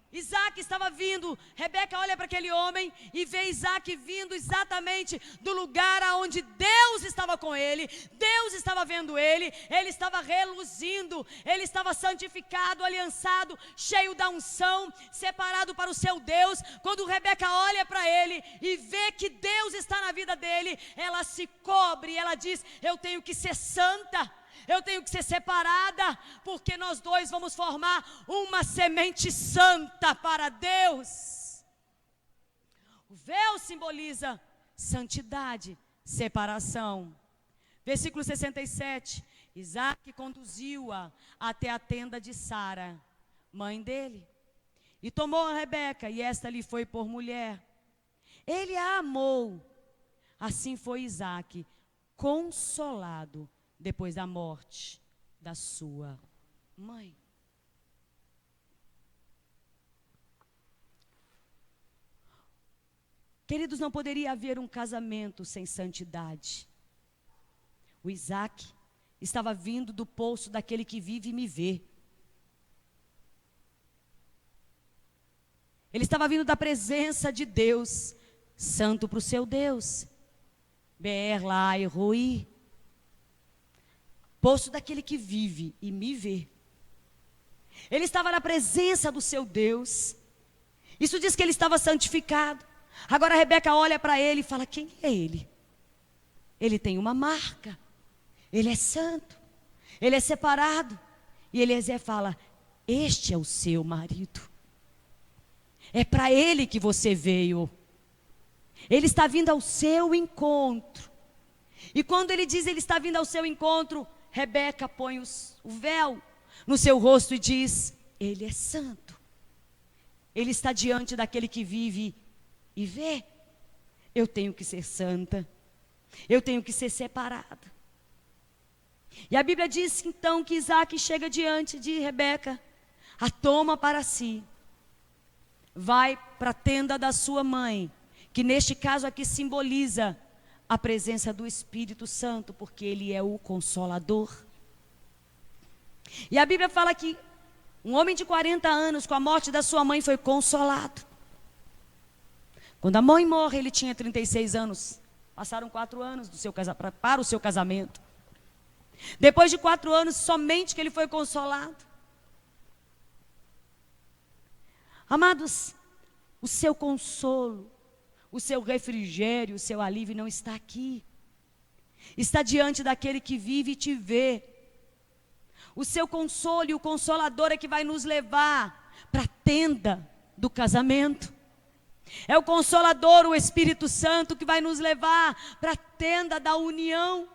Isaac estava vindo, Rebeca olha para aquele homem e vê Isaac vindo exatamente do lugar aonde Deus estava com ele. Deus estava vendo ele estava reluzindo, ele estava santificado, aliançado, cheio da unção, separado para o seu Deus. Quando Rebeca olha para ele e vê que Deus está na vida dele, ela se cobre, ela diz: eu tenho que ser santa, eu tenho que ser separada, porque nós dois vamos formar uma semente santa para Deus. O véu simboliza santidade, separação. Versículo 67. Isaac conduziu-a até a tenda de Sara, mãe dele, e tomou a Rebeca, e esta lhe foi por mulher. Ele a amou. Assim foi Isaac consolado depois da morte da sua mãe. Queridos, não poderia haver um casamento sem santidade. O Isaac estava vindo do poço daquele que vive e me vê. Ele estava vindo da presença de Deus, santo para o seu Deus. Beer Lai Roi. Poço daquele que vive e me vê. Ele estava na presença do seu Deus. Isso diz que ele estava santificado. Agora a Rebeca olha para ele e fala: quem é ele? Ele tem uma marca. Ele é santo. Ele é separado. E Eliezer fala: este é o seu marido. É para ele que você veio. Ele está vindo ao seu encontro. E quando ele diz ele está vindo ao seu encontro, Rebeca põe o véu no seu rosto e diz: ele é santo. Ele está diante daquele que vive e vê. Eu tenho que ser santa. Eu tenho que ser separada. E a Bíblia diz então que Isaac chega diante de Rebeca, a toma para si, vai para a tenda da sua mãe, que neste caso aqui simboliza a presença do Espírito Santo, porque ele é o Consolador. E a Bíblia fala que um homem de 40 anos, com a morte da sua mãe, foi consolado. Quando a mãe morre, ele tinha 36 anos. Passaram 4 anos para o seu casamento. Depois de 4 anos, somente que ele foi consolado. Amados, o seu consolo, o seu refrigério, o seu alívio não está aqui. Está diante daquele que vive e te vê. O seu consolo e o Consolador é que vai nos levar para a tenda do casamento. É o Consolador, o Espírito Santo, que vai nos levar para a tenda da união.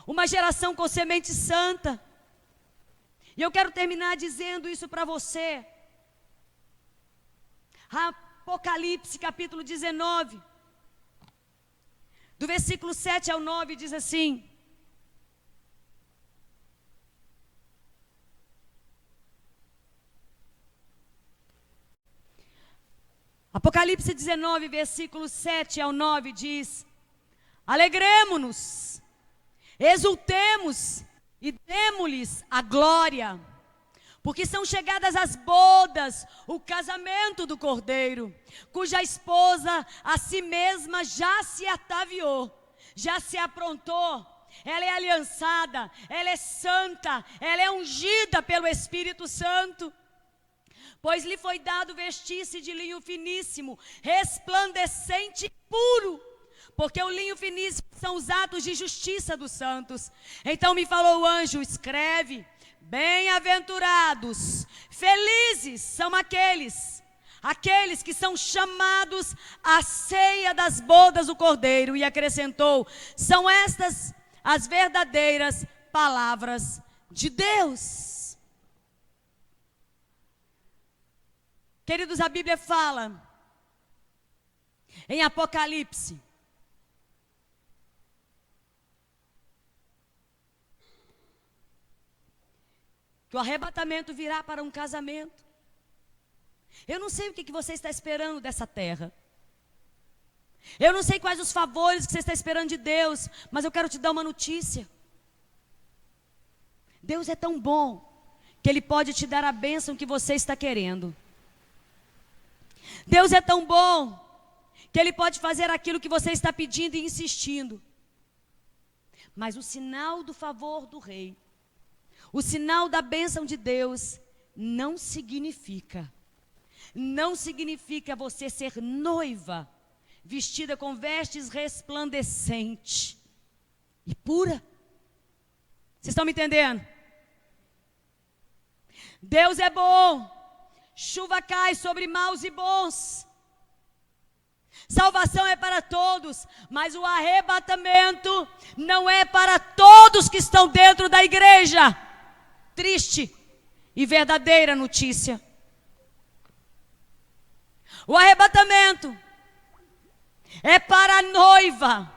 Uma geração com semente santa. E eu quero terminar dizendo isso para você. Apocalipse capítulo 19, do versículo 7 ao 9, diz assim: Apocalipse 19, versículo 7 ao 9 diz: alegremo-nos, exultemos e demo-lhes a glória, porque são chegadas as bodas, o casamento do Cordeiro, cuja esposa a si mesma já se ataviou, já se aprontou. Ela é aliançada, ela é santa, ela é ungida pelo Espírito Santo. Pois lhe foi dado vestir-se de linho finíssimo, resplandecente e puro, porque o linho finíssimo são os atos de justiça dos santos. Então me falou o anjo: escreve, bem-aventurados, felizes são aqueles que são chamados à ceia das bodas do Cordeiro. E acrescentou: são estas as verdadeiras palavras de Deus. Queridos, a Bíblia fala em Apocalipse que o arrebatamento virá para um casamento. Eu não sei o que você está esperando dessa terra. Eu não sei quais os favores que você está esperando de Deus, mas eu quero te dar uma notícia. Deus é tão bom que Ele pode te dar a bênção que você está querendo. Deus é tão bom que Ele pode fazer aquilo que você está pedindo e insistindo. Mas o sinal do favor do Rei, o sinal da bênção de Deus, não significa você ser noiva, vestida com vestes resplandecentes e pura. Vocês estão me entendendo? Deus é bom. Chuva cai sobre maus e bons. Salvação é para todos, mas o arrebatamento não é para todos que estão dentro da igreja. Triste e verdadeira notícia. O arrebatamento é para a noiva.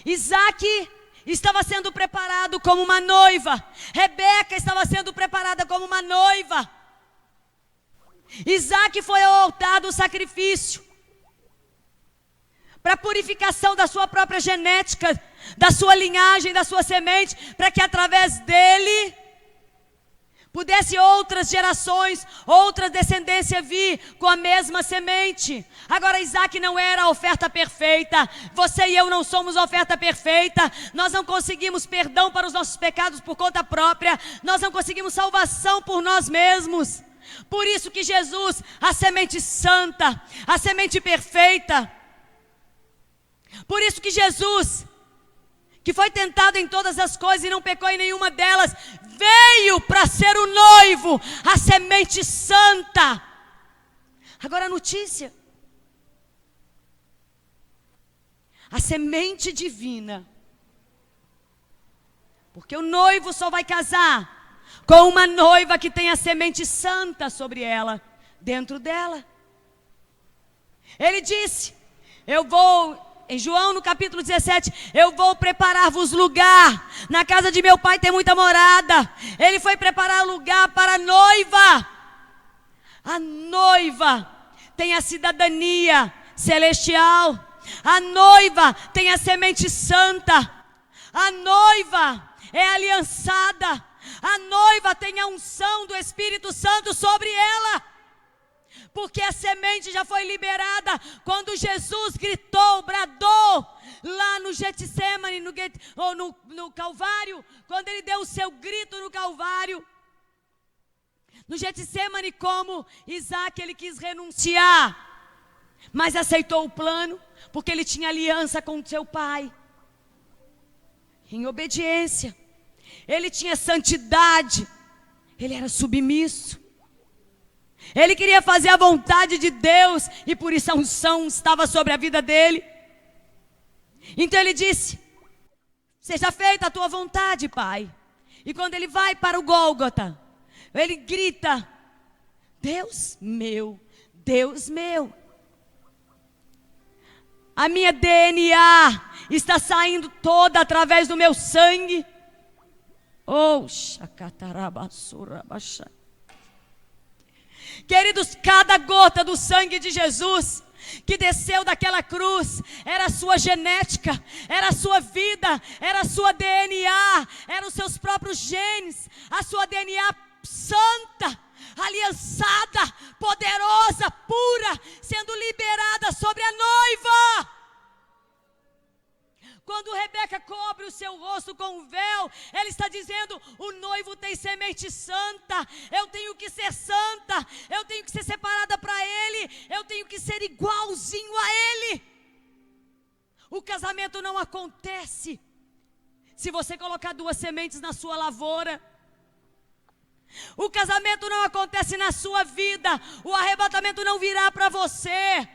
Isaac estava sendo preparado como uma noiva. Rebeca estava sendo preparada como uma noiva. Isaac foi ao altar do sacrifício para a purificação da sua própria genética, da sua linhagem, da sua semente, para que através dele pudesse outras gerações, outra descendência vir com a mesma semente. Agora Isaac não era a oferta perfeita. Você e eu não somos a oferta perfeita. Nós não conseguimos perdão para os nossos pecados por conta própria. Nós não conseguimos salvação por nós mesmos. Por isso que Jesus, a semente santa, a semente perfeita. Por isso que Jesus, que foi tentado em todas as coisas e não pecou em nenhuma delas, veio para ser o noivo, a semente santa. Agora a notícia: a semente divina. Porque o noivo só vai casar com uma noiva que tem a semente santa sobre ela, dentro dela. Ele disse, em João no capítulo 17, eu vou preparar-vos lugar. Na casa de meu pai tem muita morada. Ele foi preparar lugar para a noiva. A noiva tem a cidadania celestial. A noiva tem a semente santa. A noiva é aliançada. A noiva tem a unção do Espírito Santo sobre ela. Porque a semente já foi liberada quando Jesus gritou, bradou lá no Getsemane, no Calvário. Quando ele deu o seu grito no Calvário. No Getsemane, como Isaac, ele quis renunciar, mas aceitou o plano, porque ele tinha aliança com seu pai. Em obediência. Ele tinha santidade. Ele era submisso. Ele queria fazer a vontade de Deus e por isso a unção estava sobre a vida dele. Então ele disse, seja feita a tua vontade, Pai. E quando ele vai para o Gólgota, ele grita, Deus meu, Deus meu. A minha DNA está saindo toda através do meu sangue. Oh, shakatarabasurabashai. Queridos, cada gota do sangue de Jesus que desceu daquela cruz era a sua genética, era a sua vida, era a sua DNA, eram os seus próprios genes, a sua DNA santa, aliançada, poderosa, pura, sendo liberada sobre a noiva. Quando Rebeca cobre o seu rosto com um véu, ela está dizendo, o noivo tem semente santa, eu tenho que ser santa, eu tenho que ser separada para ele, eu tenho que ser igualzinho a ele. O casamento não acontece se você colocar duas sementes na sua lavoura. O casamento não acontece na sua vida, o arrebatamento não virá para você,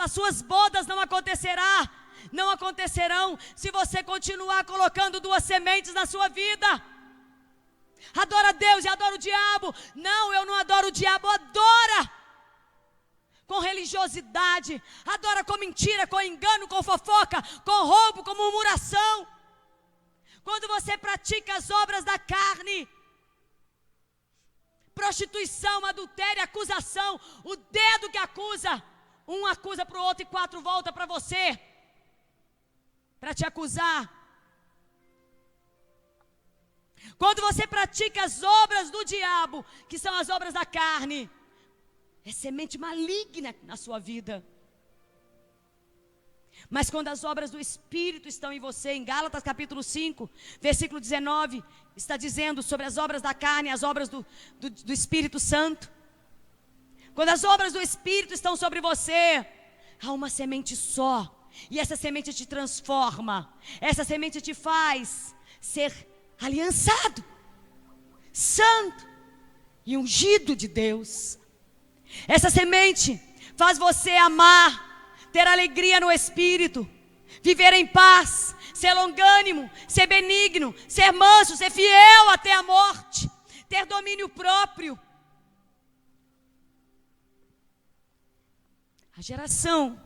as suas bodas não acontecerão se você continuar colocando duas sementes na sua vida. Adora Deus e adora o diabo. Não, eu não adoro o diabo, adora com religiosidade, adora com mentira, com engano, com fofoca, com roubo, com murmuração. Quando você pratica as obras da carne, prostituição, adultério, acusação, o dedo que acusa, um acusa para o outro e quatro volta para você, para te acusar. Quando você pratica as obras do diabo, que são as obras da carne, é semente maligna na sua vida. Mas quando as obras do Espírito estão em você, em Gálatas capítulo 5, versículo 19, está dizendo sobre as obras da carne, as obras do Espírito Santo. Quando as obras do Espírito estão sobre você, há uma semente só. E essa semente te transforma. Essa semente te faz ser aliançado, santo e ungido de Deus. Essa semente faz você amar, ter alegria no espírito, viver em paz, ser longânimo, ser benigno, ser manso, ser fiel até a morte, ter domínio próprio. A geração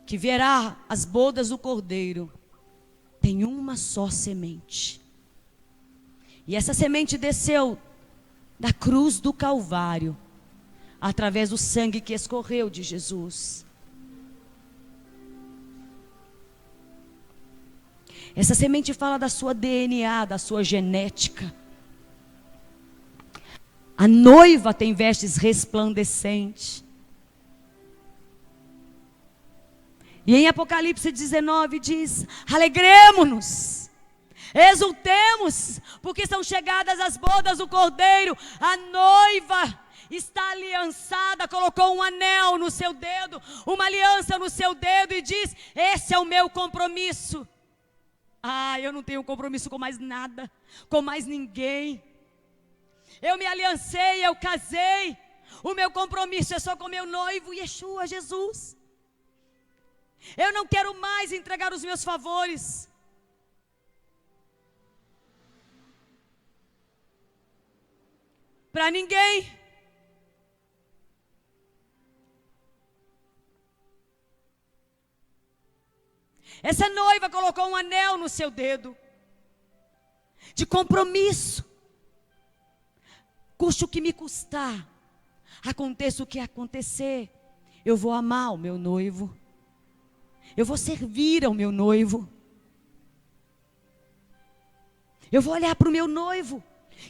que verá as bodas do Cordeiro tem uma só semente. E essa semente desceu da cruz do Calvário, através do sangue que escorreu de Jesus. Essa semente fala da sua DNA, da sua genética. A noiva tem vestes resplandecentes. E em Apocalipse 19 diz: alegremo-nos, exultemos, porque são chegadas as bodas do Cordeiro. A noiva está aliançada, colocou um anel no seu dedo, uma aliança no seu dedo e diz: esse é o meu compromisso. Eu não tenho compromisso com mais nada, com mais ninguém. Eu me aliancei, eu casei. O meu compromisso é só com meu noivo, Yeshua, Jesus. Eu não quero mais entregar os meus favores. Para ninguém. Essa noiva colocou um anel no seu dedo, de compromisso. Custe o que me custar, aconteça o que acontecer, eu vou amar o meu noivo. Eu vou servir ao meu noivo. Eu vou olhar para o meu noivo.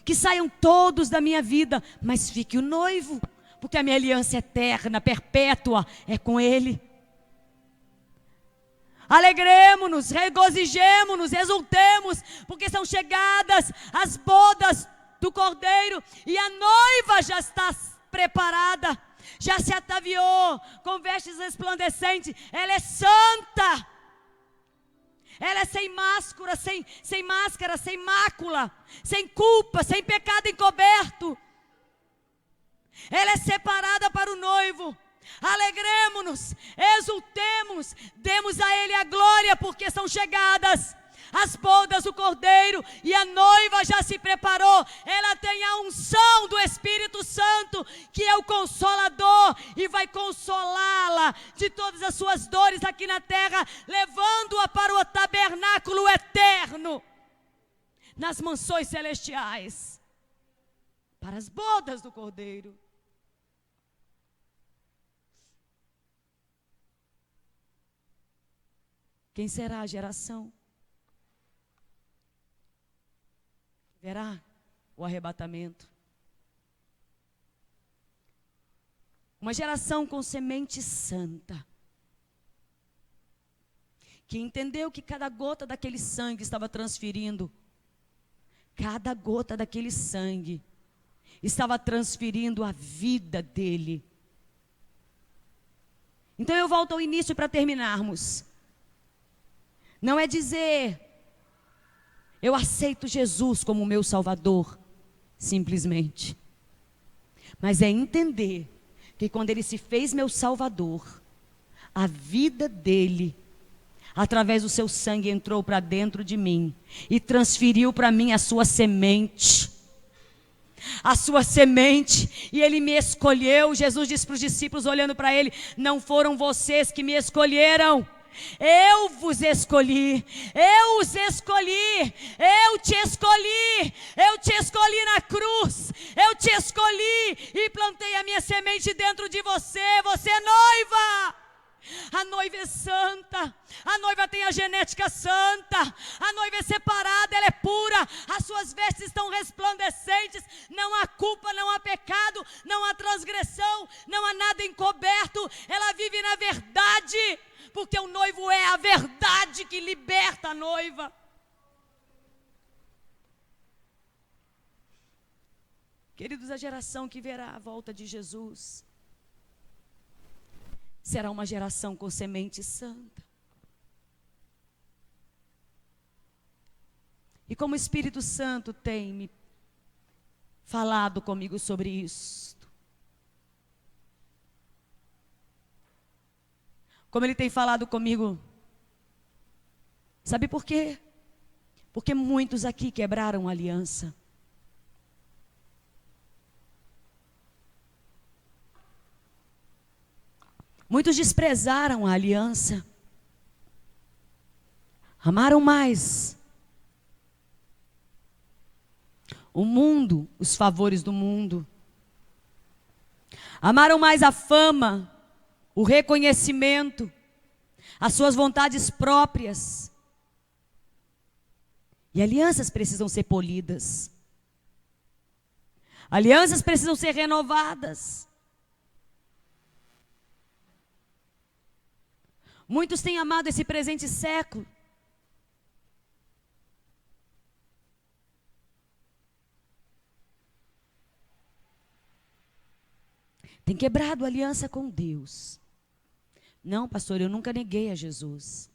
Que saiam todos da minha vida, mas fique o noivo, porque a minha aliança eterna, perpétua, é com ele. Alegremo-nos, regozijemo-nos, exultemos, porque são chegadas as bodas do Cordeiro e a noiva já está preparada. Já se ataviou com vestes resplandecentes. Ela é santa. Ela é sem máscara, sem mácula, sem culpa, sem pecado encoberto. Ela é separada para o noivo. Alegremo-nos, exultemos, demos a Ele a glória, porque são chegadas as bodas do Cordeiro e a noiva já se preparou. Ela tem a unção do Espírito Santo, que é o Consolador, e vai consolá-la de todas as suas dores aqui na terra, levando-a para o tabernáculo eterno, nas mansões celestiais, para as bodas do Cordeiro. Quem será a geração? Verá o arrebatamento. Uma geração com semente santa, que entendeu que cada gota daquele sangue estava transferindo, cada gota daquele sangue estava transferindo a vida dele. Então eu volto ao início para terminarmos. Não é dizer: eu aceito Jesus como meu Salvador, simplesmente. Mas é entender que quando Ele se fez meu Salvador, a vida dEle, através do seu sangue, entrou para dentro de mim e transferiu para mim a sua semente. A sua semente, e Ele me escolheu. Jesus disse para os discípulos, olhando para Ele: não foram vocês que me escolheram, eu vos escolhi, eu os escolhi, eu te escolhi na cruz, eu te escolhi e plantei a minha semente dentro de você. Você é noiva. A noiva é santa, a noiva tem a genética santa, a noiva é separada, ela é pura, as suas vestes estão resplandecentes, não há culpa, não há pecado, não há transgressão, não há nada encoberto, ela vive na verdade, porque o noivo é a verdade que liberta a noiva. Queridos, a geração que verá a volta de Jesus será uma geração com semente santa. E como o Espírito Santo tem me falado comigo sobre isso, como Ele tem falado comigo. Sabe por quê? Porque muitos aqui quebraram a aliança. Muitos desprezaram a aliança. Amaram mais o mundo, os favores do mundo. Amaram mais a fama, o reconhecimento, as suas vontades próprias. E alianças precisam ser polidas. Alianças precisam ser renovadas. Muitos têm amado esse presente século. Tem quebrado a aliança com Deus. Não, pastor, eu nunca neguei a Jesus.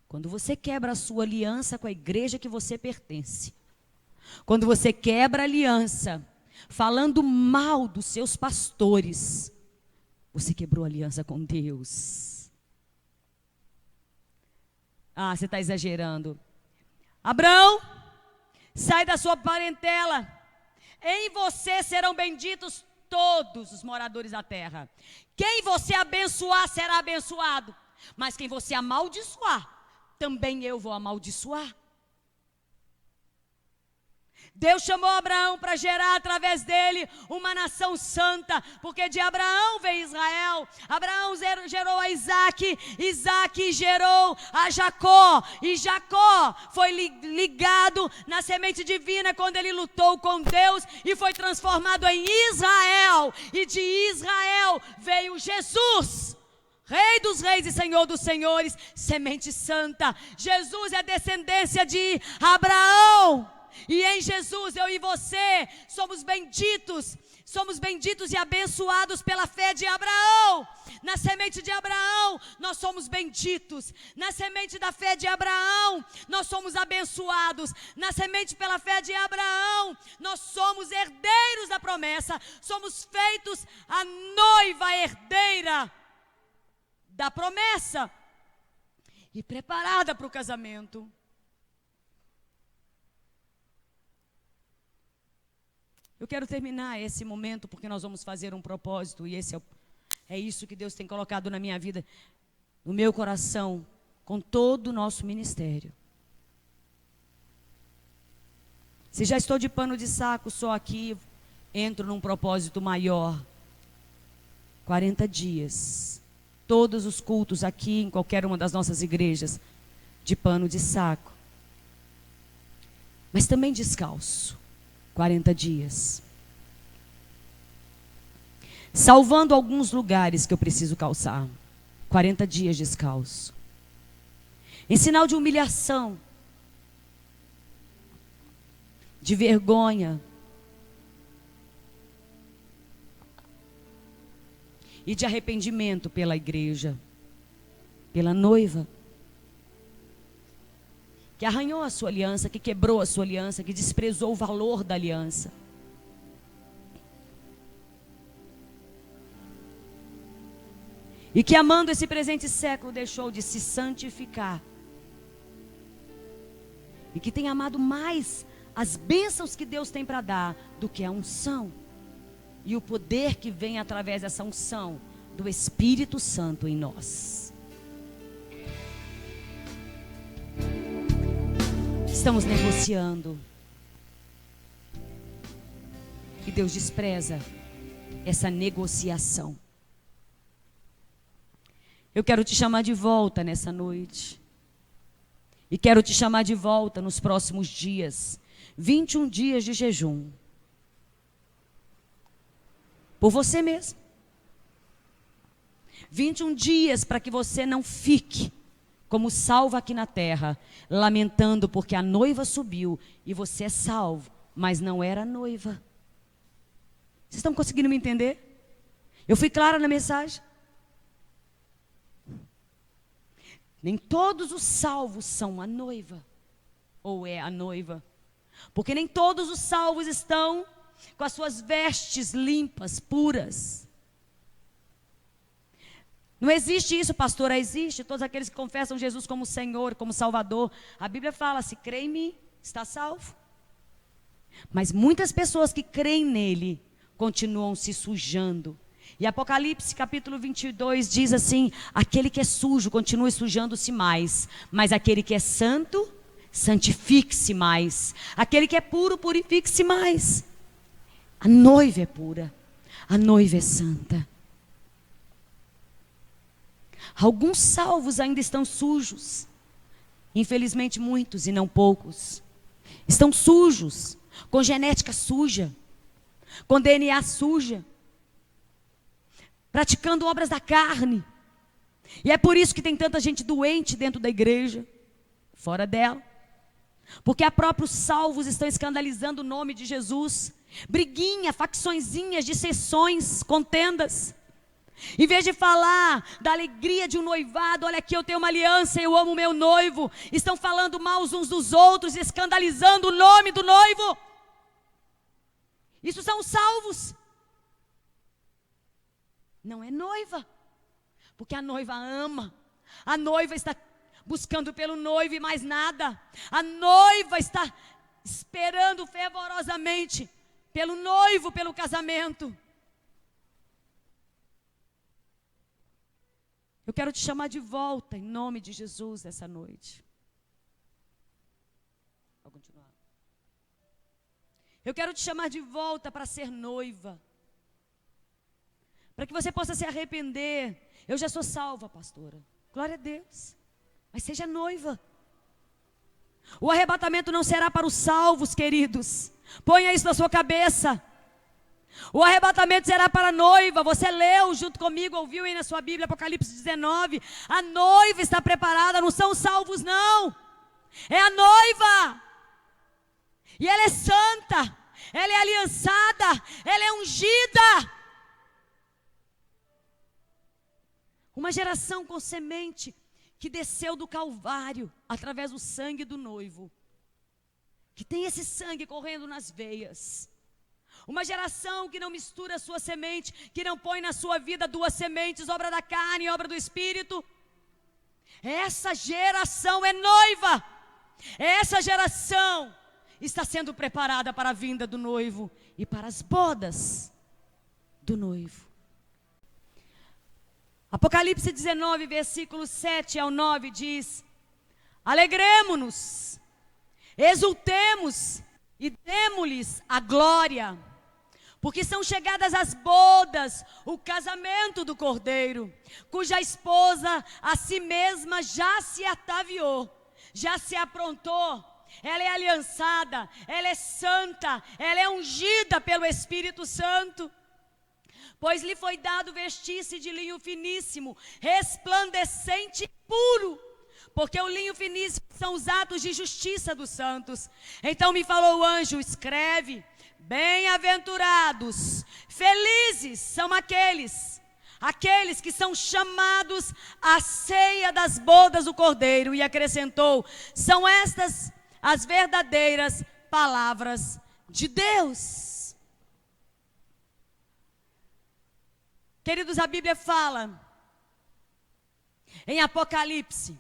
Quando você quebra a sua aliança com a igreja que você pertence, quando você quebra a aliança falando mal dos seus pastores, você quebrou a aliança com Deus. Ah, você está exagerando. Abraão, sai da sua parentela. Em você serão benditos todos os moradores da terra. Quem você abençoar será abençoado. Mas quem você amaldiçoar, também eu vou amaldiçoar. Deus chamou Abraão para gerar através dele uma nação santa, porque de Abraão veio Israel. Abraão gerou a Isaac, Isaac gerou a Jacó, e Jacó foi ligado na semente divina quando ele lutou com Deus e foi transformado em Israel, e de Israel veio Jesus, Rei dos reis e Senhor dos senhores, semente santa. Jesus é descendência de Abraão. E em Jesus, eu e você somos benditos e abençoados pela fé de Abraão. Na semente de Abraão, nós somos benditos. Na semente da fé de Abraão, nós somos abençoados. Na semente pela fé de Abraão, nós somos herdeiros da promessa. Somos feitos a noiva herdeira da promessa e preparada para o casamento. Eu quero terminar esse momento porque nós vamos fazer um propósito e esse é isso que Deus tem colocado na minha vida, no meu coração, com todo o nosso ministério. Se já estou de pano de saco só aqui, entro num propósito maior. 40 dias. Todos os cultos aqui, em qualquer uma das nossas igrejas, de pano de saco. Mas também descalço. 40 dias. Salvando alguns lugares que eu preciso calçar. 40 dias descalço. Em sinal de humilhação, de vergonha e de arrependimento pela igreja, pela noiva, que arranhou a sua aliança, que quebrou a sua aliança, que desprezou o valor da aliança. E que amando esse presente século deixou de se santificar. E que tem amado mais as bênçãos que Deus tem para dar do que a unção. E o poder que vem através dessa unção do Espírito Santo em nós. Estamos negociando. E Deus despreza essa negociação. Eu quero te chamar de volta nessa noite. E quero te chamar de volta nos próximos dias. 21 dias de jejum. Por você mesmo. 21 dias para que você não fique como salvo aqui na terra, lamentando porque a noiva subiu e você é salvo, mas não era noiva. Vocês estão conseguindo me entender? Eu fui clara na mensagem? Nem todos os salvos são a noiva, ou é a noiva, porque nem todos os salvos estão com as suas vestes limpas, puras. Não existe isso, pastora, existe. Todos aqueles que confessam Jesus como Senhor, como Salvador. A Bíblia fala, se crê em mim, está salvo. Mas muitas pessoas que creem nele, continuam se sujando. E Apocalipse capítulo 22 diz assim, aquele que é sujo, continue sujando-se mais. Mas aquele que é santo, santifique-se mais. Aquele que é puro, purifique-se mais. A noiva é pura, a noiva é santa. Alguns salvos ainda estão sujos. Infelizmente muitos e não poucos. Estão sujos, com genética suja, com DNA suja, praticando obras da carne. E é por isso que tem tanta gente doente dentro da igreja, fora dela. Porque há próprios salvos estão escandalizando o nome de Jesus. Briguinha, facçõezinhas, dissensões, contendas. Em vez de falar da alegria de um noivado, olha aqui, eu tenho uma aliança, eu amo o meu noivo. Estão falando mal uns dos outros, escandalizando o nome do noivo. Isso são salvos. Não é noiva, porque a noiva ama. A noiva está buscando pelo noivo e mais nada. A noiva está esperando fervorosamente pelo noivo, pelo casamento. Eu quero te chamar de volta em nome de Jesus essa noite. Vou continuar. Eu quero te chamar de volta para ser noiva. Para que você possa se arrepender. Eu já sou salva, pastora. Glória a Deus. Mas seja noiva. O arrebatamento não será para os salvos, queridos. Ponha isso na sua cabeça. O arrebatamento será para a noiva. Você leu junto comigo, ouviu aí na sua Bíblia, Apocalipse 19. A noiva está preparada, não são os salvos não. É a noiva. E ela é santa, ela é aliançada, ela é ungida. Uma geração com semente que desceu do Calvário através do sangue do noivo. Que tem esse sangue correndo nas veias. Uma geração que não mistura a sua semente, que não põe na sua vida duas sementes, obra da carne e obra do Espírito. Essa geração é noiva. Essa geração está sendo preparada para a vinda do noivo e para as bodas do noivo. Apocalipse 19, versículos 7 ao 9 diz: alegremo-nos, exultemos e demo-lhes a glória, porque são chegadas as bodas, o casamento do Cordeiro, cuja esposa a si mesma já se ataviou, já se aprontou. Ela é aliançada, ela é santa, ela é ungida pelo Espírito Santo. Pois lhe foi dado vestir-se de linho finíssimo, resplandecente e puro, porque o linho finíssimo são os atos de justiça dos santos. Então me falou o anjo: escreve, bem-aventurados, felizes são aqueles que são chamados à ceia das bodas do Cordeiro. E acrescentou: são estas as verdadeiras palavras de Deus. Queridos, a Bíblia fala em Apocalipse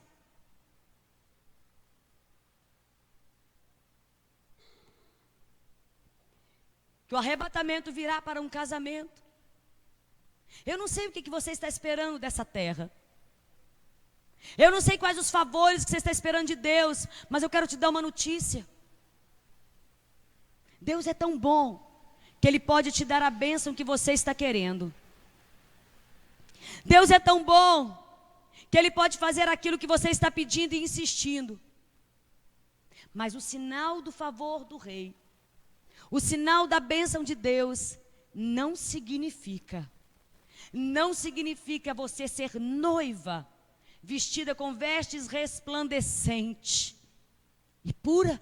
que o arrebatamento virá para um casamento. Eu não sei o que você está esperando dessa terra. Eu não sei quais os favores que você está esperando de Deus, mas eu quero te dar uma notícia. Deus é tão bom que Ele pode te dar a bênção que você está querendo. Deus é tão bom que Ele pode fazer aquilo que você está pedindo e insistindo. Mas o sinal do favor do Rei, o sinal da bênção de Deus, não significa você ser noiva, vestida com vestes resplandecentes e pura.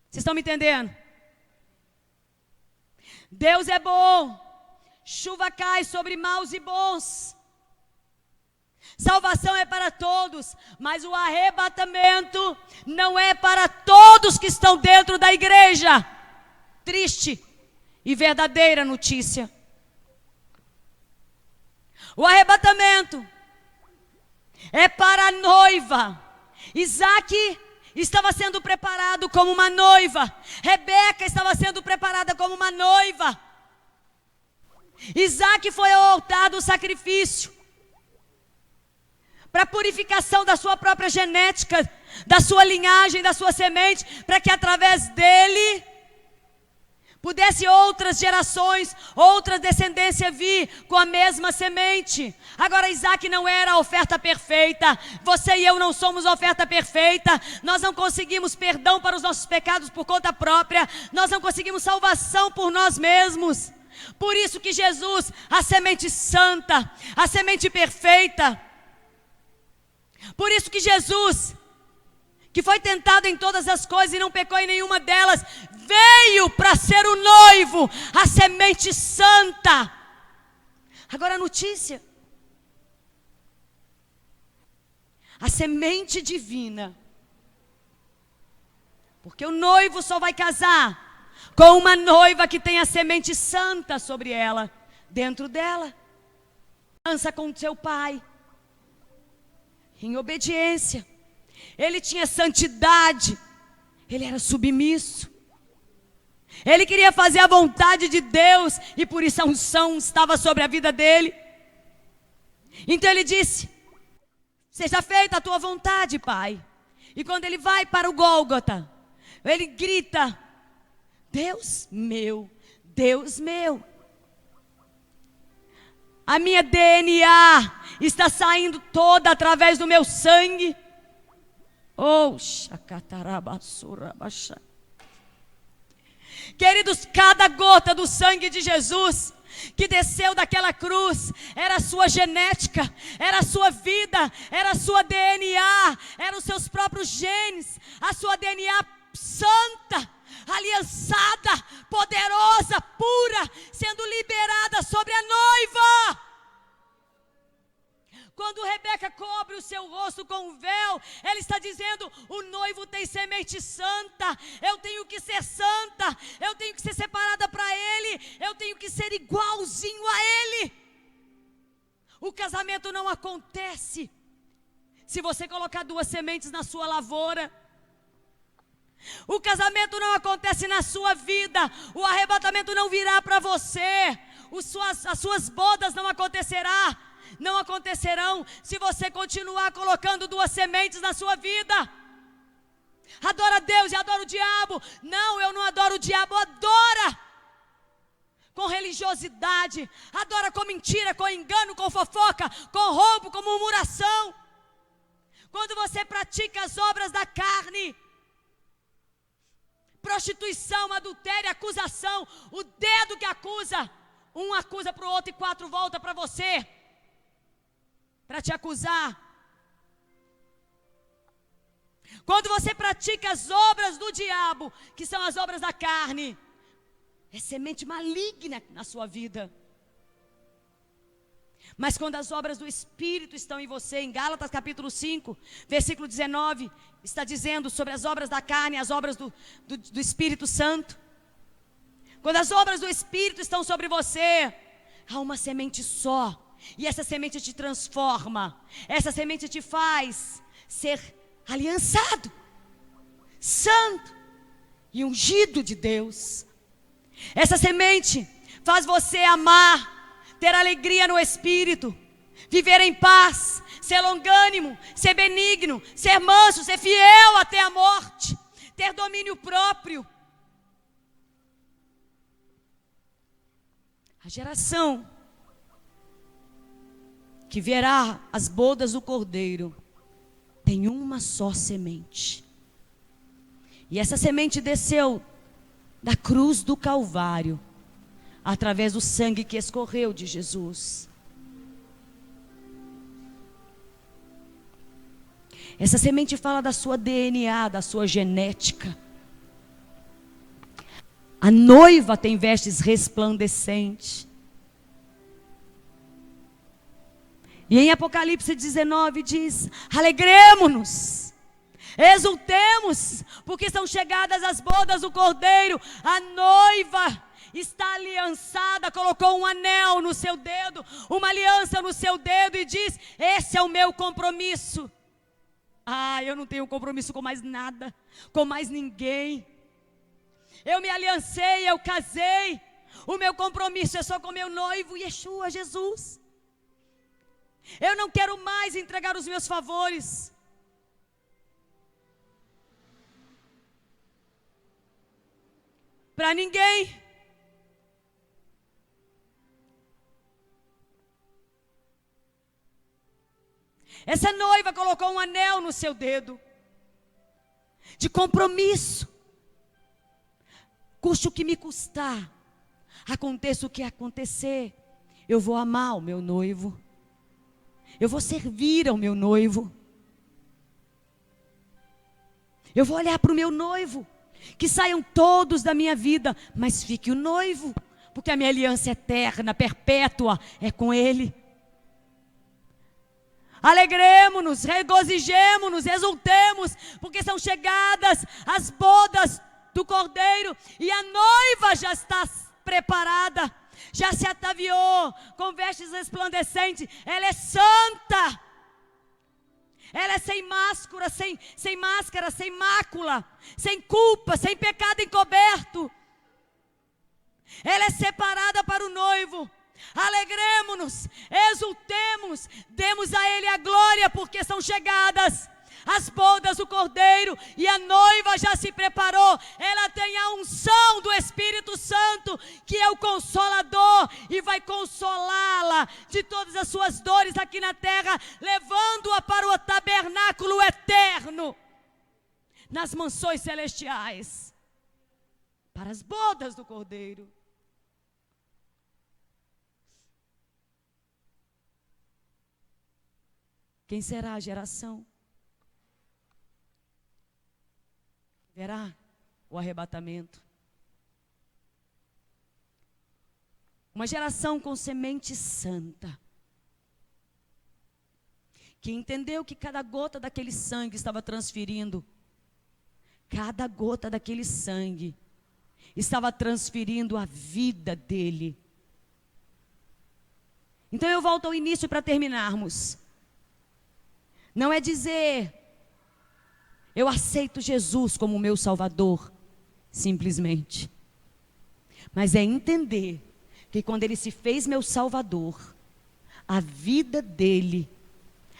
Vocês estão me entendendo? Deus é bom. Chuva cai sobre maus e bons. Salvação é para todos, mas o arrebatamento não é para todos que estão dentro da igreja. Triste e verdadeira notícia. O arrebatamento é para a noiva. Isaac estava sendo preparado como uma noiva. Rebeca estava sendo preparada como uma noiva. Isaac foi ao altar do sacrifício para a purificação da sua própria genética, da sua linhagem, da sua semente, para que através dele pudesse outras gerações, outra descendência vir com a mesma semente. Agora Isaac não era a oferta perfeita. Você e eu não somos a oferta perfeita. Nós não conseguimos perdão para os nossos pecados por conta própria. Nós não conseguimos salvação por nós mesmos. Por isso que Jesus, a semente santa, a semente perfeita. Por isso que Jesus, que foi tentado em todas as coisas e não pecou em nenhuma delas, veio para ser o noivo, a semente santa. Agora a notícia: a semente divina. Porque o noivo só vai casar com uma noiva que tem a semente santa sobre ela, dentro dela. Dança com seu pai, em obediência. Ele tinha santidade, ele era submisso. Ele queria fazer a vontade de Deus e por isso a unção estava sobre a vida dele. Então ele disse: seja feita a tua vontade, Pai. E quando ele vai para o Gólgota, ele grita: Deus meu, Deus meu. A minha DNA está saindo toda através do meu sangue. Oh, shakatarabasurabasha. Queridos, cada gota do sangue de Jesus que desceu daquela cruz era a sua genética, era a sua vida, era a sua DNA, eram os seus próprios genes, a sua DNA santa, aliançada, poderosa, pura, sendo liberada sobre a noiva. Quando Rebeca cobre o seu rosto com um véu, ela está dizendo: o noivo tem semente santa, eu tenho que ser santa, eu tenho que ser separada para ele, eu tenho que ser igualzinho a ele. O casamento não acontece se você colocar duas sementes na sua lavoura. O casamento não acontece na sua vida, o arrebatamento não virá para você, as suas bodas não acontecerão se você continuar colocando duas sementes na sua vida. Adora Deus e adora o diabo. Não, eu não adoro o diabo. Adora com religiosidade, adora com mentira, com engano, com fofoca, com roubo, com murmuração. Quando você pratica as obras da carne, prostituição, adultério, acusação, o dedo que acusa, um acusa para o outro e quatro volta para você para te acusar. Quando você pratica as obras do diabo, que são as obras da carne, é semente maligna na sua vida. Mas quando as obras do Espírito estão em você, em Gálatas capítulo 5, versículo 19, está dizendo sobre as obras da carne, as obras do Espírito Santo. Quando as obras do Espírito estão sobre você, há uma semente só. E essa semente te transforma. Essa semente te faz ser aliançado, santo e ungido de Deus. Essa semente faz você amar, ter alegria no Espírito, viver em paz, ser longânimo, ser benigno, ser manso, ser fiel até a morte, ter domínio próprio. A geração que verá as bodas do Cordeiro tem uma só semente. E essa semente desceu da cruz do Calvário, através do sangue que escorreu de Jesus. Essa semente fala da sua DNA, da sua genética. A noiva tem vestes resplandecentes. E em Apocalipse 19 diz: alegremo-nos, exultemos, porque são chegadas as bodas do Cordeiro, a noiva está aliançada, colocou um anel no seu dedo, uma aliança no seu dedo e diz: esse é o meu compromisso. Eu não tenho compromisso com mais nada, com mais ninguém. Eu me aliancei, eu casei. O meu compromisso é só com meu noivo, Yeshua, Jesus. Eu não quero mais entregar os meus favores para ninguém. Essa noiva colocou um anel no seu dedo, de compromisso. Custe o que me custar, aconteça o que acontecer, eu vou amar o meu noivo, eu vou servir ao meu noivo, eu vou olhar para o meu noivo, que saiam todos da minha vida, mas fique o noivo, porque a minha aliança eterna, perpétua, é com ele. Alegremos-nos, regozijemos-nos, exultemos, porque são chegadas as bodas do Cordeiro, e a noiva já está preparada, já se ataviou com vestes resplandecentes. Ela é santa, ela é sem máscara, sem mácula, sem culpa, sem pecado encoberto. Ela é separada para o noivo. Alegremos-nos, exultemos, demos a Ele a glória, porque são chegadas as bodas do Cordeiro, e a noiva já se preparou. Ela tem a unção do Espírito Santo, que é o Consolador, e vai consolá-la de todas as suas dores aqui na terra, levando-a para o tabernáculo eterno, nas mansões celestiais, para as bodas do Cordeiro. Quem será a geração? Verá o arrebatamento. Uma geração com semente santa, que entendeu que cada gota daquele sangue estava transferindo, cada gota daquele sangue estava transferindo a vida dele. Então eu volto ao início para terminarmos. Não é dizer: eu aceito Jesus como meu Salvador, simplesmente. Mas é entender que quando Ele se fez meu Salvador, a vida dEle,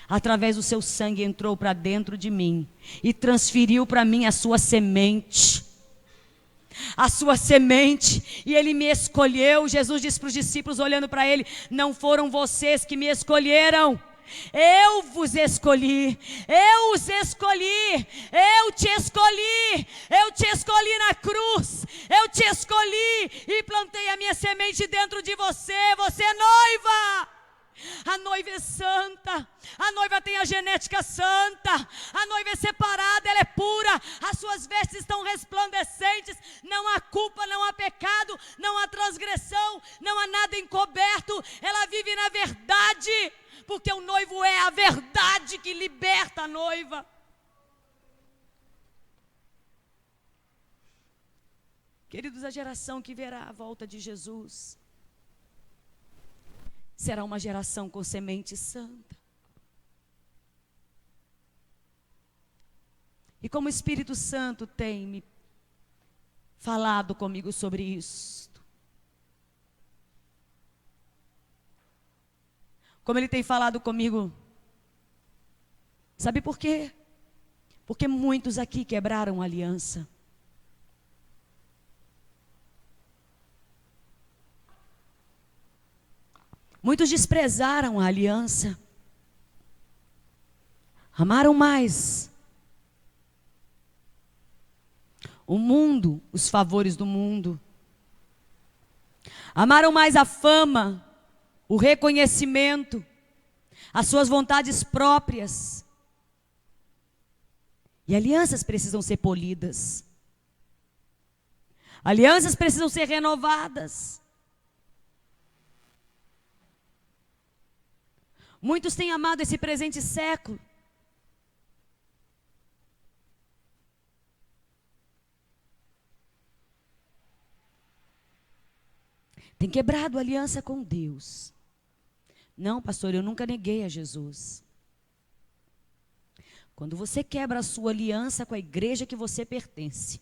através do seu sangue, entrou para dentro de mim e transferiu para mim a sua semente. A sua semente, e Ele me escolheu. Jesus disse para os discípulos, olhando para Ele: não foram vocês que me escolheram, eu vos escolhi, eu os escolhi, eu te escolhi na cruz, eu te escolhi e plantei a minha semente dentro de você. Você é noiva, a noiva é santa, a noiva tem a genética santa, a noiva é separada, ela é pura, as suas vestes estão resplandecentes, não há culpa, não há pecado, não há transgressão, não há nada encoberto, ela vive na verdade, porque o noivo é a verdade que liberta a noiva. Queridos, a geração que verá a volta de Jesus será uma geração com semente santa. E como o Espírito Santo tem me falado comigo sobre isso, como Ele tem falado comigo, sabe por quê? Porque muitos aqui quebraram a aliança. Muitos desprezaram a aliança, amaram mais o mundo, os favores do mundo, amaram mais a fama, o reconhecimento, as suas vontades próprias. E alianças precisam ser polidas, alianças precisam ser renovadas. Muitos têm amado esse presente século. Tem quebrado a aliança com Deus. Não, pastor, eu nunca neguei a Jesus. Quando você quebra a sua aliança com a igreja que você pertence,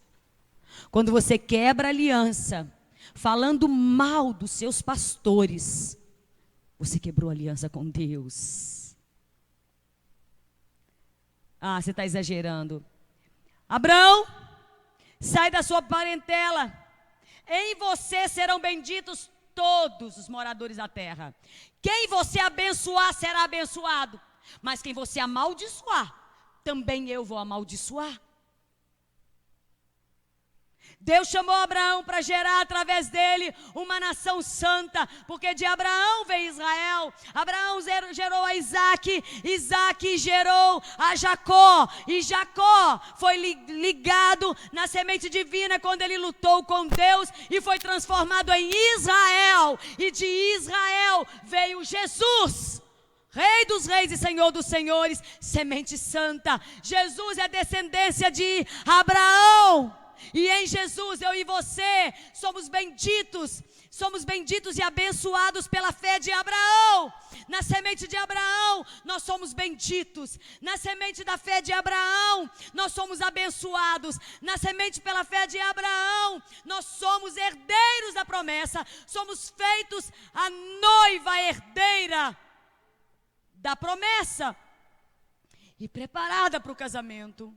quando você quebra a aliança falando mal dos seus pastores, você quebrou a aliança com Deus. Ah, você está exagerando. Abraão, sai da sua parentela. Em você serão benditos todos os moradores da terra. Quem você abençoar será abençoado. Mas quem você amaldiçoar, também eu vou amaldiçoar. Deus chamou Abraão para gerar através dele uma nação santa, porque de Abraão veio Israel. Abraão gerou a Isaac, Isaac gerou a Jacó, e Jacó foi ligado na semente divina quando ele lutou com Deus e foi transformado em Israel, e de Israel veio Jesus, Rei dos reis e Senhor dos senhores, semente santa. Jesus é descendência de Abraão. E em Jesus, eu e você somos benditos e abençoados pela fé de Abraão. Na semente de Abraão, nós somos benditos. Na semente da fé de Abraão, nós somos abençoados. Na semente pela fé de Abraão, nós somos herdeiros da promessa. Somos feitos a noiva herdeira da promessa e preparada para o casamento.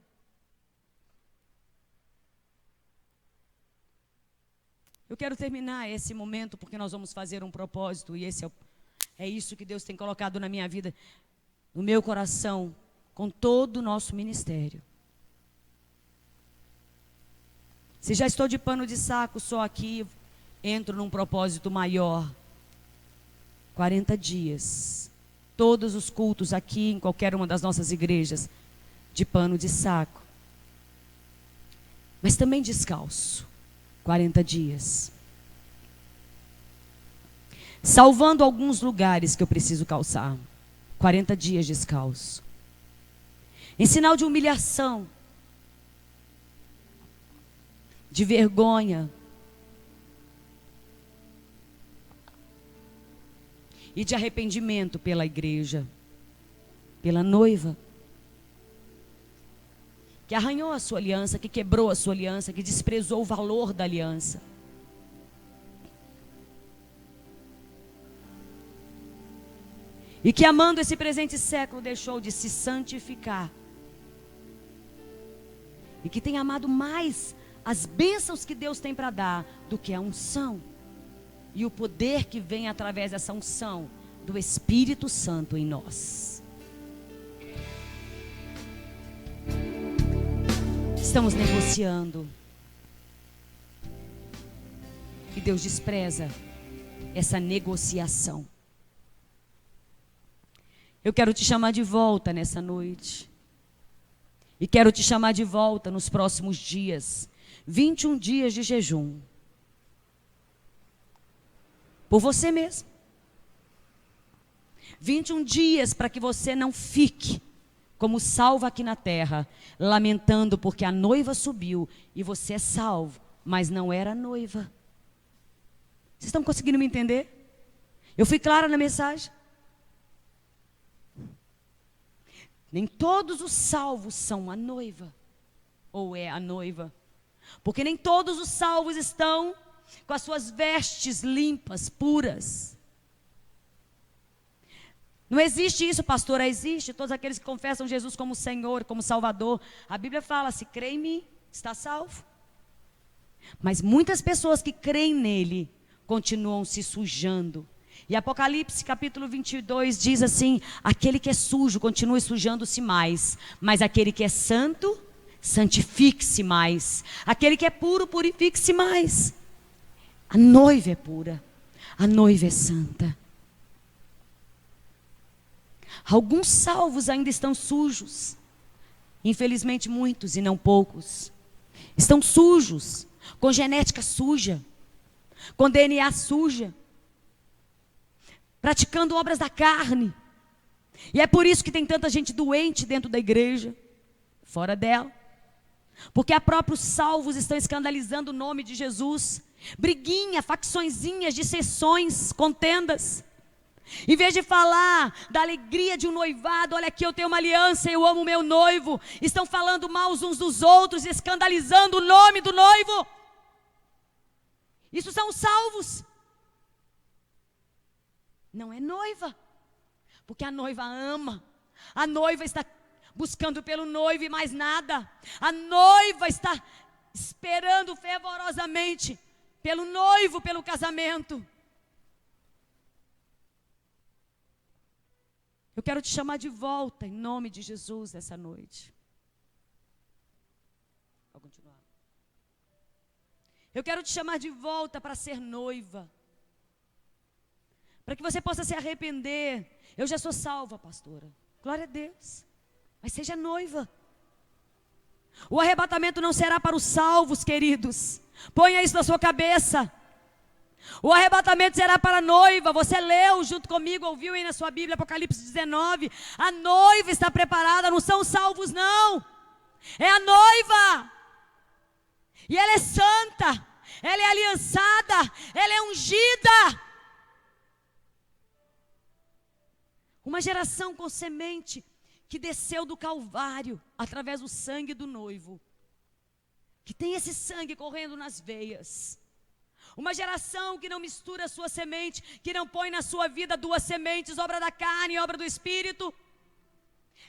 Eu quero terminar esse momento porque nós vamos fazer um propósito, e esse é isso que Deus tem colocado na minha vida, no meu coração, com todo o nosso ministério. Se já estou de pano de saco só aqui, entro num propósito maior. 40 dias, todos os cultos aqui, em qualquer uma das nossas igrejas, de pano de saco. Mas também descalço. 40 dias. Salvando alguns lugares que eu preciso calçar. 40 dias descalço. Em sinal de humilhação, de vergonha e de arrependimento pela igreja, pela noiva, que arranhou a sua aliança, que quebrou a sua aliança, que desprezou o valor da aliança. E que amando esse presente século deixou de se santificar. E que tem amado mais as bênçãos que Deus tem para dar do que a unção. E o poder que vem através dessa unção do Espírito Santo em nós. Estamos negociando. E Deus despreza essa negociação. Eu quero te chamar de volta nessa noite. E quero te chamar de volta nos próximos dias. 21 dias de jejum. Por você mesmo. 21 dias para que você não fique como salvo aqui na terra, lamentando porque a noiva subiu e você é salvo, mas não era noiva. Vocês estão conseguindo me entender? Eu fui clara na mensagem? Nem todos os salvos são a noiva, ou é a noiva, porque nem todos os salvos estão com as suas vestes limpas, puras. Não existe isso, pastora, existe. Todos aqueles que confessam Jesus como Senhor, como Salvador. A Bíblia fala, se crê em mim, está salvo. Mas muitas pessoas que creem nele, continuam se sujando. E Apocalipse capítulo 22 diz assim, aquele que é sujo, continue sujando-se mais. Mas aquele que é santo, santifique-se mais. Aquele que é puro, purifique-se mais. A noiva é pura, a noiva é santa. Alguns salvos ainda estão sujos. Infelizmente muitos e não poucos. Estão sujos, com genética suja, com DNA suja, praticando obras da carne. E é por isso que tem tanta gente doente dentro da igreja, fora dela. porque há próprios salvos estão escandalizando o nome de Jesus. Briguinha, facçõezinhas, dissensões, contendas. Em vez de falar da alegria de um noivado, olha aqui, eu tenho uma aliança, eu amo meu noivo, estão falando mal uns dos outros, escandalizando o nome do noivo. Isso são salvos. Não é noiva, porque a noiva ama, a noiva está buscando pelo noivo e mais nada. A noiva está esperando fervorosamente pelo noivo, pelo casamento. Eu quero te chamar de volta, em nome de Jesus, essa noite. Vou continuar. Eu quero te chamar de volta para ser noiva. Para que você possa se arrepender. Eu já sou salva, pastora. Glória a Deus. Mas seja noiva. O arrebatamento não será para os salvos, queridos. Ponha isso na sua cabeça. O arrebatamento será para a noiva. Você leu junto comigo, ouviu aí na sua Bíblia, Apocalipse 19. A noiva está preparada, não são os salvos não. É a noiva. E ela é santa, ela é aliançada, ela é ungida. Uma geração com semente que desceu do Calvário através do sangue do noivo. Que tem esse sangue correndo nas veias. Uma geração que não mistura a sua semente, que não põe na sua vida duas sementes, obra da carne e obra do Espírito.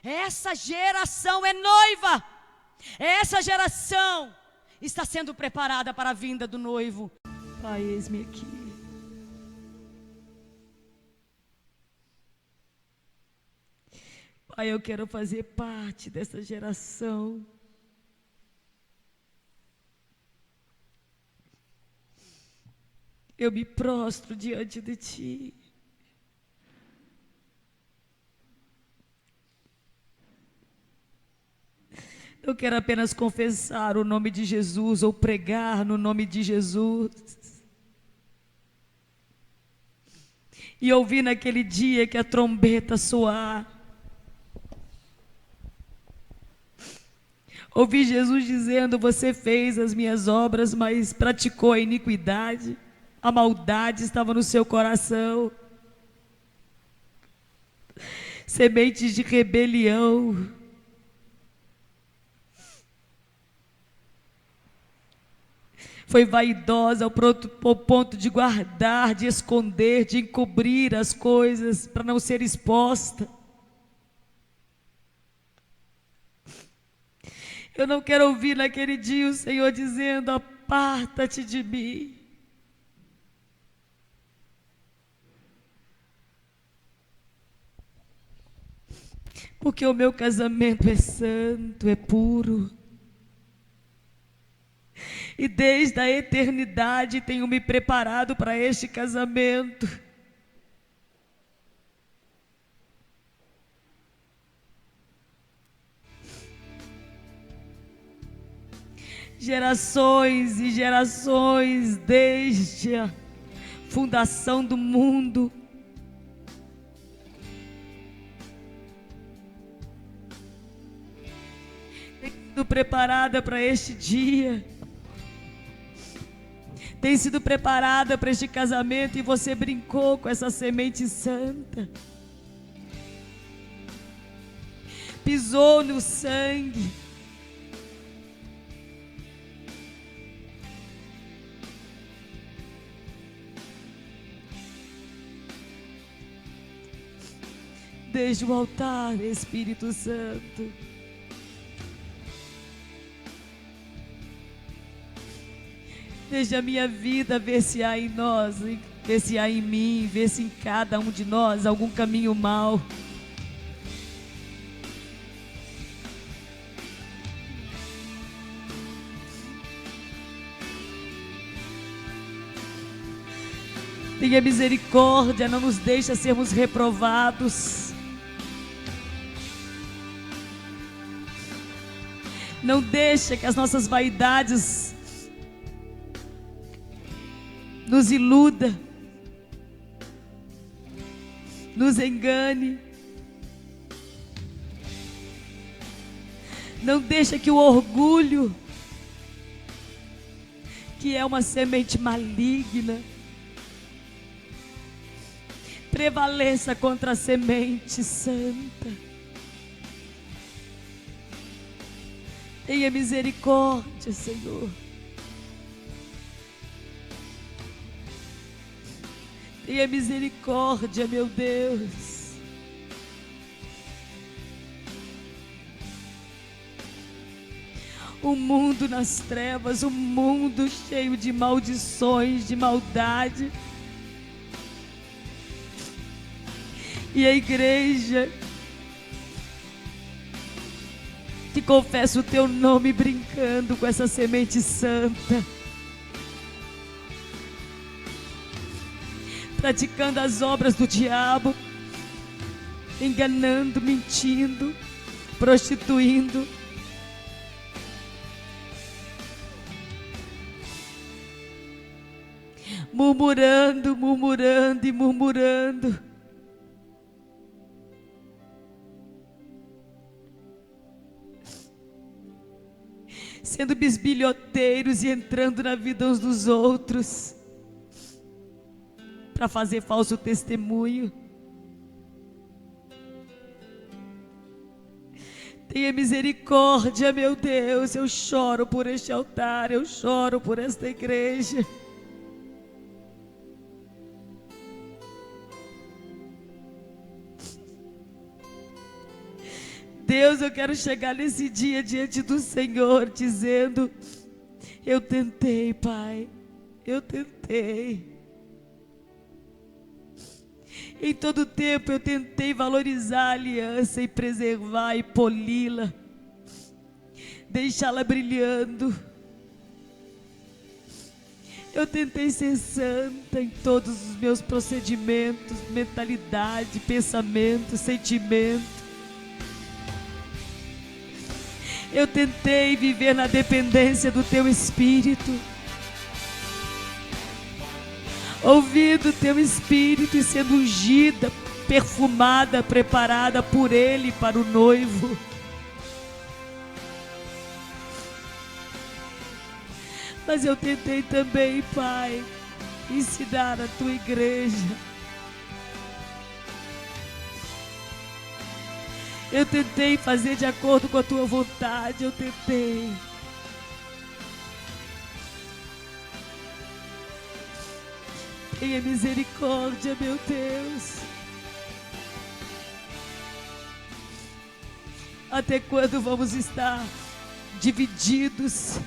Essa geração é noiva. Essa geração está sendo preparada para a vinda do noivo. Pai, eis-me aqui. Pai, eu quero fazer parte dessa geração. Eu me prostro diante de Ti. Eu quero apenas confessar o nome de Jesus ou pregar no nome de Jesus. E ouvir naquele dia que a trombeta soar. Ouvi Jesus dizendo: você fez as minhas obras, mas praticou a iniquidade. A maldade estava no seu coração. Sementes de rebelião. Foi vaidosa ao ponto de guardar, de esconder, de encobrir as coisas para não ser exposta. Eu não quero ouvir naquele dia o Senhor dizendo: aparta-te de mim. Porque o meu casamento é santo, é puro. E desde a eternidade tenho me preparado para este casamento. Gerações e gerações, desde a fundação do mundo, tem sido preparada para este dia, tem sido preparada para este casamento, e você brincou com essa semente santa, pisou no sangue. Desde o altar, Espírito Santo. Desde a minha vida, vê se há em nós, vê se há em mim, vê se em cada um de nós algum caminho mau. Tenha misericórdia, não nos deixa sermos reprovados. Não deixa que as nossas vaidades nos iluda, nos engane. Não deixa que o orgulho, que é uma semente maligna, prevaleça contra a semente santa. Tenha misericórdia, Senhor. Tenha misericórdia, meu Deus. O mundo nas trevas, o mundo cheio de maldições, de maldade. E a igreja que confessa o teu nome brincando com essa semente santa, praticando as obras do diabo, enganando, mentindo, prostituindo. Murmurando, murmurando e murmurando. Sendo bisbilhoteiros e entrando na vida uns dos outros para fazer falso testemunho. Tenha misericórdia, meu Deus. Eu choro por este altar, eu choro por esta igreja. Deus, eu quero chegar nesse dia diante do Senhor dizendo: eu tentei, Pai, eu tentei. Em todo tempo eu tentei valorizar a aliança e preservar e poli-la, deixá-la brilhando. Eu tentei ser santa em todos os meus procedimentos, mentalidade, pensamento, sentimento. Eu tentei viver na dependência do Teu Espírito, ouvindo o Teu Espírito e sendo ungida, perfumada, preparada por Ele para o noivo. Mas eu tentei também, Pai, ensinar a Tua igreja. Eu tentei fazer de acordo com a Tua vontade, eu tentei. Tenha misericórdia, meu Deus. Até quando vamos estar divididos?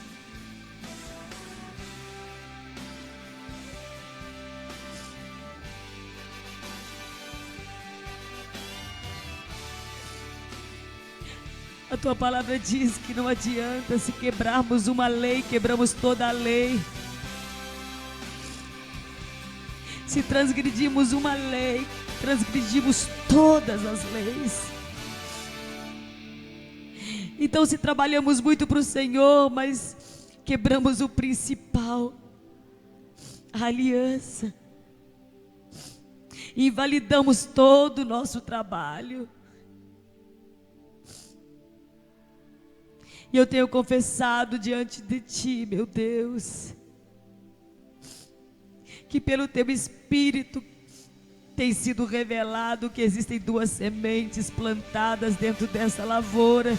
A Tua palavra diz que não adianta, se quebrarmos uma lei, quebramos toda a lei. Se transgredimos uma lei, transgredimos todas as leis. Então, se trabalhamos muito para o Senhor, mas quebramos o principal, a aliança, invalidamos todo o nosso trabalho. E eu tenho confessado diante de Ti, meu Deus, que pelo Teu Espírito tem sido revelado que existem duas sementes plantadas dentro dessa lavoura.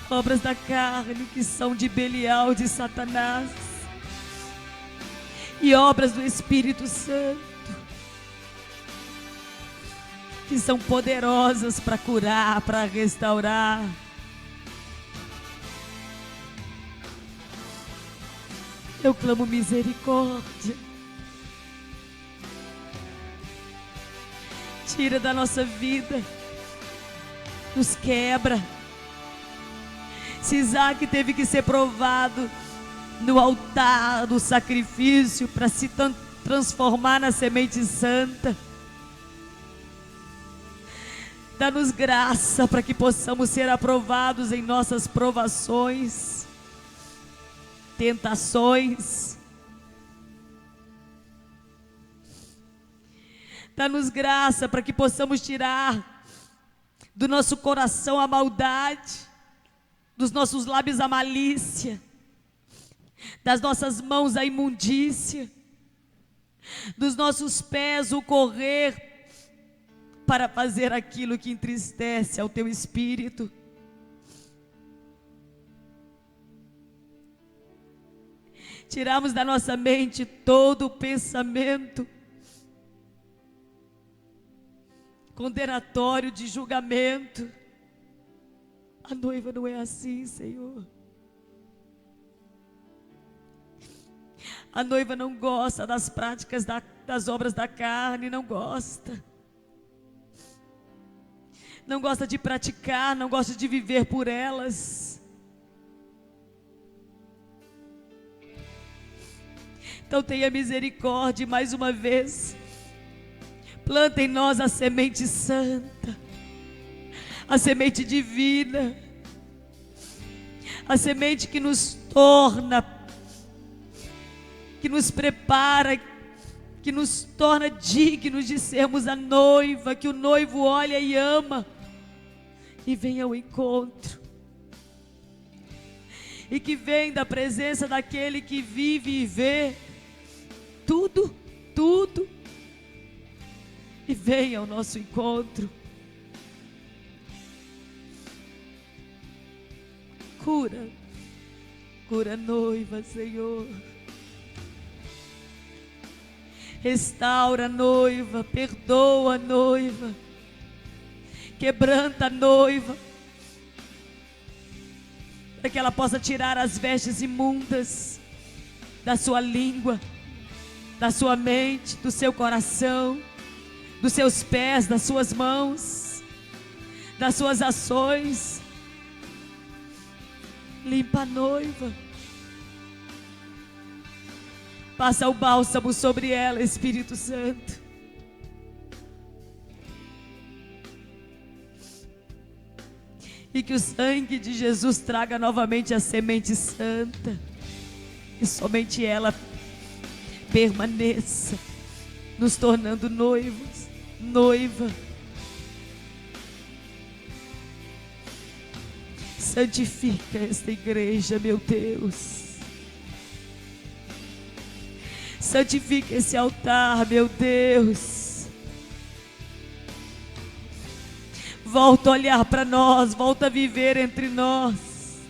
Obras da carne que são de Belial, de Satanás, e obras do Espírito Santo que são poderosas para curar, para restaurar. Eu clamo misericórdia. Tira da nossa vida, nos quebra. Se Isaac teve que ser provado no altar do sacrifício para se transformar na semente santa, dá-nos graça para que possamos ser aprovados em nossas provações, tentações. Dá-nos graça para que possamos tirar do nosso coração a maldade, dos nossos lábios a malícia, das nossas mãos a imundícia, dos nossos pés o correr para fazer aquilo que entristece ao teu espírito. Tiramos da nossa mente todo o pensamento condenatório, de julgamento. A noiva não é assim, Senhor. A noiva não gosta das práticas das obras da carne, não gosta. Não gosta de praticar, não gosta de viver por elas. Então tenha misericórdia, mais uma vez. Planta em nós a semente santa, a semente divina, a semente que nos torna, que nos prepara, que nos torna dignos de sermos a noiva, que o noivo olha e ama e vem ao encontro, e que vem da presença daquele que vive e vê tudo, e vem ao nosso encontro. Cura a noiva, Senhor. Restaura a noiva, perdoa a noiva, quebranta a noiva, para que ela possa tirar as vestes imundas da sua língua, da sua mente, do seu coração, dos seus pés, das suas mãos, das suas ações. Limpa a noiva. Passa o bálsamo sobre ela, Espírito Santo. E que o sangue de Jesus traga novamente a semente santa. E somente ela permaneça, nos tornando noivos, noiva. Santifica esta igreja, meu Deus. Santifica esse altar, meu Deus. Volta a olhar para nós, volta a viver entre nós.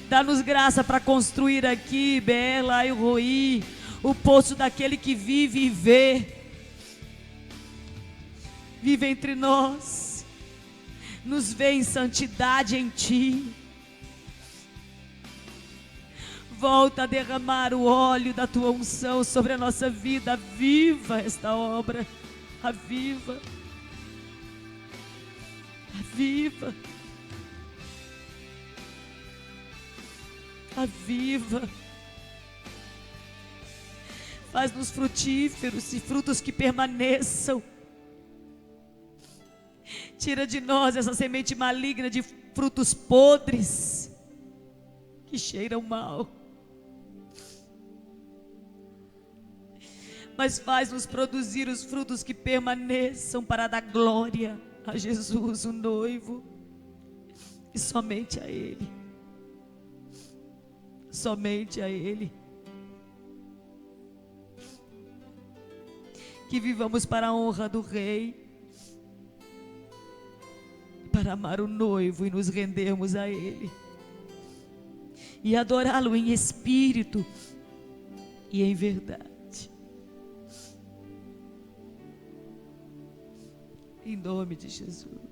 Dá-nos graça para construir aqui, Bela e Roi, o poço daquele que vive e vê. Vive entre nós, nos vê em santidade em Ti. Volta a derramar o óleo da Tua unção sobre a nossa vida. Aviva esta obra, aviva, aviva, aviva. Faz-nos frutíferos e frutos que permaneçam. Tira de nós essa semente maligna de frutos podres que cheiram mal. Mas faz-nos produzir os frutos que permaneçam para dar glória a Jesus, o noivo, e somente a Ele. Somente a Ele. Que vivamos para a honra do Rei, para amar o noivo e nos rendermos a Ele, e adorá-lo em espírito e em verdade. Em nome de Jesus.